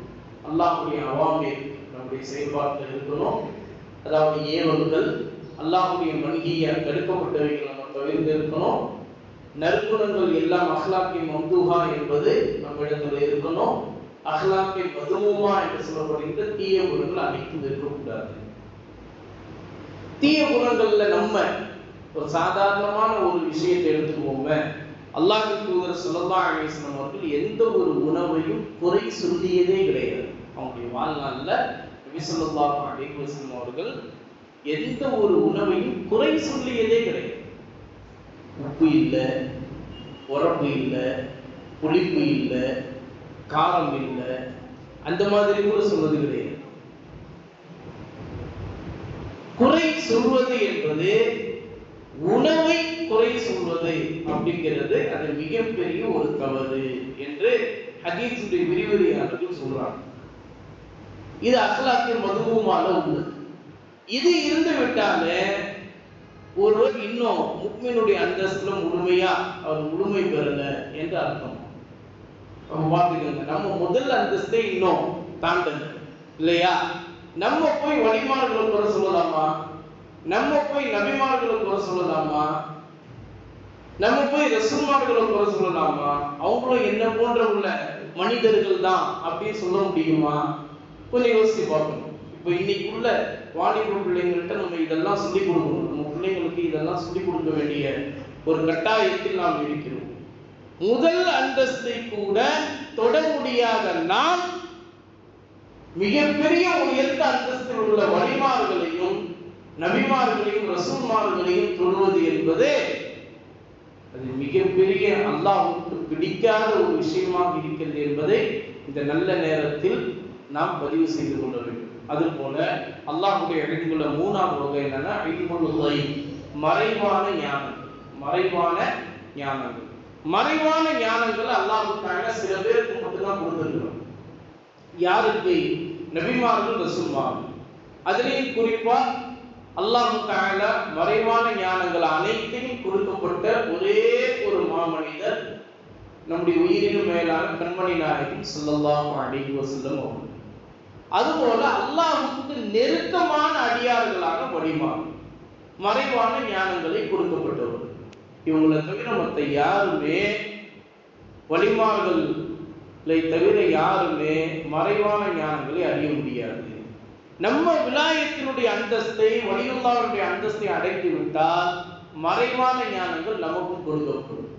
அல்லாஹ்வுடைய அவாமீர் நம்முடைய செயல்பாட்டில் இருக்கணும், அதாவது ஏவல்கள். அல்லாஹ்வுடைய மன்ஹியாத் தடுக்கப்பட்டவைகள் நம்ம தவிர்த்து இருக்கணும். நற்குணங்கள் எல்லாம் அஹ்லாக்கி மம்தூஹா என்பது நம்மிடத்தில் இருக்கணும். அஹ்லாக்கி மதுமூமா என்று சொல்லப்படுகின்ற தீய குணங்கள் அனைத்தும் இருக்கக்கூடாது. தீய குணங்கள்ல நம்ம ஒரு சாதாரணமான ஒரு விஷயத்தை எடுத்துக்கோங்க. அல்லாஹ்வின் தூதர் ஸல்லல்லாஹு அலைஹி வஸல்லம் அவர்கள் எந்த ஒரு உணவையும் குறை சொல்லியதே கிடையாது. அவங்களுடைய வாழ்நாள்ல நபி ஸல்லல்லாஹு அலைஹி வஸல்லம் அவர்கள் எந்த ஒரு உணவையும் குறை சொல்லியதே கிடையாது. உப்பு இல்லை, உரப்பு இல்லை, புளிப்பு இல்லை, காரம் இல்லை, அந்த மாதிரி கூட சொல்வது கிடையாது. குறை சொல்வது என்பது உணவை குறை சொல்வது அப்படிங்கிறது அது மிகப்பெரிய ஒரு தவறு என்று ஹதீஸுடைய விரிவுரையாளர்கள் சொல்றாங்க. இது அக்லாக்கின் மதுவுமால உள்ளது. இது இருந்து விட்டாலே ஒருவர் இன்னும் முக்மினுடைய அந்தஸ்துல முழுமையா அவர் முழுமை பெறல என்று அர்த்தம். பார்த்துக்கோங்க, நம்ம முதல் அந்தஸ்தை இன்னும் தாண்டது இல்லையா? நம்ம போய் வலிமார்களை குறை சொல்லலாமா? நம்ம போய் நபிமார்களை குறை சொல்லலாமா? நம்ம போய் ரசூல்மார்களை குறை சொல்லலாமா? அவங்களும் என்ன போன்ற உள்ள மனிதர்கள் தான் அப்படின்னு சொல்ல முடியுமா? கொஞ்சம் யோசிச்சு பார்க்கணும். இப்போ இன்னைக்கு உள்ள வாலிப பிள்ளைங்கள்ட்ட நம்ம இதெல்லாம் சொல்லிக் கொடுக்கணும். நம்ம பிள்ளைங்களுக்கு இதெல்லாம் சொல்லிக் கொடுக்க வேண்டிய ஒரு கட்டாயத்தில் நாம் இருக்கிறோம். முதல் அந்தஸ்தை கூட தொட முடியாத நாம் மிகப்பெரிய உயர்ந்த அந்தஸ்தில் உள்ள வலிமார்களையும் நபிமார்களையும் ரசூல்மார்களையும் தொழுவது என்பது அது மிகப்பெரிய அல்லாஹ்வுக்கு பிடிக்காத ஒரு விஷயமாக இருக்கிறது என்பதை இந்த நல்ல நேரத்தில் நாம் பதிவு செய்து கொள்ள வேண்டும். அதுபோல அல்லாஹ்வுடைய இல்முல மூணாவது வகை என்னன்னா இல்முல் கைப், மறைவான ஞானங்கள். மறைவான ஞானங்கள், மறைவான ஞானங்கள் அல்லாஹ் தஆலா சில பேருக்கு மட்டும்தான் கொடுத்திருக்கிறார். யாருக்கு? நபிமார்கள், ரசூல்மார்கள். அதிலேயும் குறிப்பா அல்லாஹ் தஆலா மறைவான ஞானங்கள் அனைத்தையும் கொடுக்கப்பட்ட ஒரே ஒரு மாமனிதர் நம்முடைய உயிரினும் மேலான கண்மணி நாயகம் ஸல்லல்லாஹு அலைஹி வஸல்லம் அவர்கள். அதுபோல அல்லாஹ்வுக்கு நெருக்கமான அடியார்களாக வலிமார்கள், மறைவான ஞானங்களை கொடுக்கப்பட்டவர்கள். இவங்களை தவிர மற்ற யாருமே, வலிமார்களை தவிர யாருமே மறைவான ஞானங்களை அறிய முடியாது. நம்ம விலாயத்தினுடைய அந்தஸ்தை, வலியுல்லாஹ்வுடைய அந்தஸ்தை அடைந்து விட்டால் மறைவான ஞானங்கள் நமக்கும் கொடுக்கப்படும்.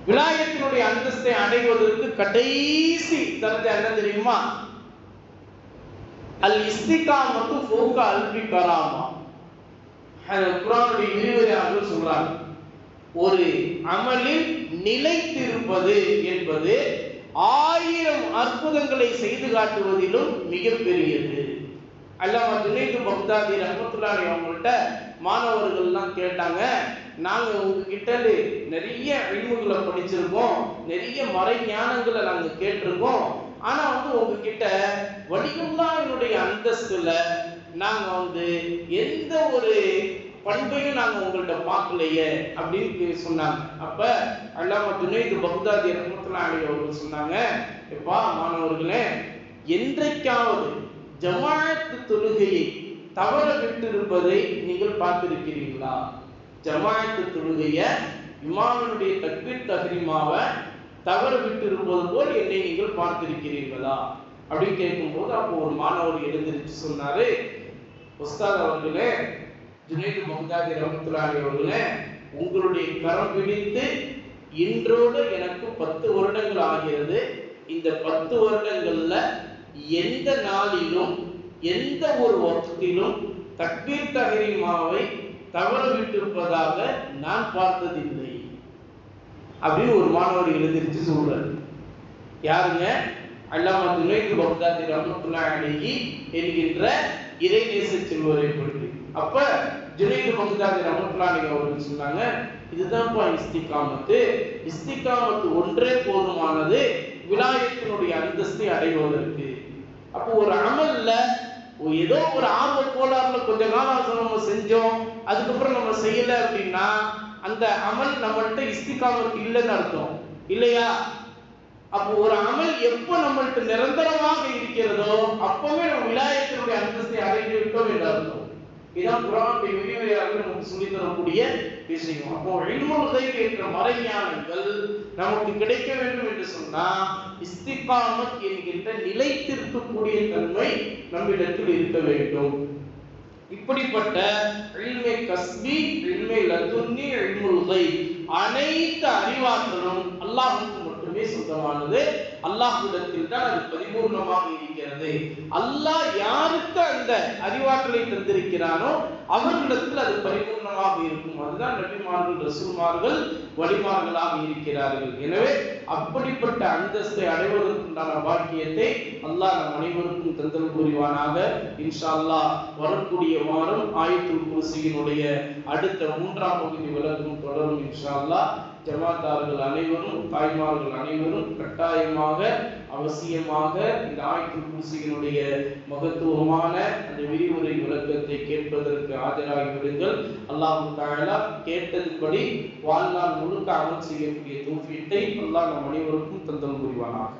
விலாயத்தினுடைய அந்தஸ்தை அடைவதற்கு கடைசி தரத்தை என்ன தெரியுமா? அல் இஸ்திகாமத்து ஃபௌக அல்பி கராமா. குர்ஆனுடைய விரிவுரையாளர்கள் சொல்றாங்க, ஒரு அமலில் நிலைத்திருப்பது என்பது 1000 அற்புதங்களை செய்து காட்டுவதிலும் மிகப்பெரியது. அல்லாமா ஜுனைத் பக்தாதி ரஹ்மத்துல்லாஹி அவங்கள்ட்ட மாணவர்கள்லாம் கேட்டாங்க, நாங்க உங்ககிட்ட நிறைய இல்முகளை படிச்சிருக்கோம், நிறைய மறை ஞானங்களை நாங்க கேட்டிருக்கோம், ஆனா உங்ககிட்ட வலியுல்லாஹ்வுடைய அந்தஸ்துல நாங்க எந்த ஒரு பண்பையும் நாங்க உங்கள்ட்ட பார்க்கலையே அப்படின்னு சொன்னாங்க. அப்ப அல்லாமா ஜுனைத் பக்தாதி ரஹ்மத்துல்லாஹி அலைஹி அவர்கள் சொன்னாங்க, எப்பா மாணவர்களே, என்றைக்காவது ஜமாஅத் தொழுகையை தவற விட்டு இருப்பதை நீங்கள் பார்த்திருக்கிறீர்களா? ஜமாஅத் தொழுகைய இமாமுடைய தக்பீர் தஹ்ரீமாவை தவற விட்டு இருப்பது போல் என்னை நீங்கள் பார்த்திருக்கிறீர்களா அப்படின்னு கேட்கும்போது அப்போ ஒரு மாணவர் எழுந்திருச்சு சொன்னாரு, உஸ்தாத் அவர்களே, ஜுனைத் பக்தாதி ரஹ்மத்துல்லாஹி அவர்களே, உங்களுடைய கரம் பிடித்து இன்றோடு எனக்கு 10 வருடங்கள் ஆகிறது. இந்த 10 வருடங்கள்ல எந்த நாளிலும் எந்த ஒரு வக்திலும் தக்பீர் தஹ்ரீமாவை தவற விட்டிருப்பதாக நான் பார்த்ததில்லை அப்படின்னு ஒரு மாணவர் எழுந்திருச்சு சொல்றாரு. யாருங்க? அல்லாமா ஜுனைத் பக்தாதி ரஹ்மத்துல்லாஹி அலைஹி என்கின்ற இறைநேச செல்வரை பற்றி. அப்ப ஜுனைத் பக்தாதி ரஹ்மத்துல்லாஹி அவர்கள் சொன்னாங்க, இதுதான்ப்பா இஸ்திகாமத்து. இஸ்திகாமத்து ஒன்றே போதுமானது விலாயத்தினுடைய அந்தஸ்தை அடைவதற்கு. அப்போ ஒரு அமல்ல ஏதோ ஒரு ஆர்வ கோளாறுல கொஞ்ச காலம் நம்ம செஞ்சோம், அதுக்கப்புறம் நம்ம செய்யல அப்படின்னா அந்த அமல் நம்மள்ட்ட இஸ்திகாமத்து இல்லைன்னு அர்த்தம் இல்லையா? அப்போ ஒரு அமல் எப்ப நம்மள்ட்ட நிரந்தரமாக இருக்கிறதோ அப்பவே நம்ம விலாயத்தினுடைய அந்தஸ்தை அடைந்து விட்டோம் என்று அர்த்தம். இதான் குர்ஆனுடைய விரிவுரையாளர்கள் நமக்கு சொல்லித் தரக்கூடிய விஷயம். அப்போ இல்முல் கைப் என்ற மறைஞானங்கள் நமக்கு கிடைக்க வேண்டும் என்று சொன்னா இஸ்திகாமத் என்கின்ற நிலைத்திருக்கக்கூடிய தன்மை நம்மிடத்தில் இருக்க வேண்டும். இப்படிப்பட்ட இல்மே கஸ்பி, இல்மே லதுன்னி, இல்முல் கைப் அனைத்து அறிவாற்றலும் அல்லாஹ்வுக்கு மட்டுமே சொந்தமானது. அல்லாஹ்விடத்தில் தான் அது பரிபூர்ணமாக இருக்கிறது. அல்லாஹ் யாருக்கு அந்த அறிவாற்றலை தந்திருக்கிறானோ அவர்களிடத்தில் அது பரிபூர்ணமாக இருக்கும். அதுதான் நபிமார்கள், ரசூல்மார்கள், வலிமார்களாக இருக்கிறார்கள். எனவே அப்படிப்பட்ட அந்தஸ்தை அடைவதற்குண்டான பாக்கியத்தை அல்லாஹ் நம் அனைவருக்கும் தந்தல் புரிவானாக. இன்ஷா அல்லாஹ் வரக்கூடிய வாரம் ஆயத்துல் குர்சியினுடைய அடுத்த 3ஆம் பகுதி விளக்கம் தொடரும். இன்ஷா அல்லாஹ் ஜமாத்தார்கள் அனைவரும், தாய்மார்கள் அனைவரும் கட்டாயமாக அவசியமாக இந்த ஆயத்துல் குர்சியினுடைய மகத்துவமான அந்த விரிவுரை விளக்கத்தை கேட்பதற்கு ஆஜராகி விடுங்கள். அல்லாஹ் தஆலா கேட்டதுபடி வாழ்நாள் முழுக்க அமல் செய்யக்கூடிய தௌஃபீக்கை அல்லாஹ் நம் அனைவருக்கும் தந்தல் புரிவானாக.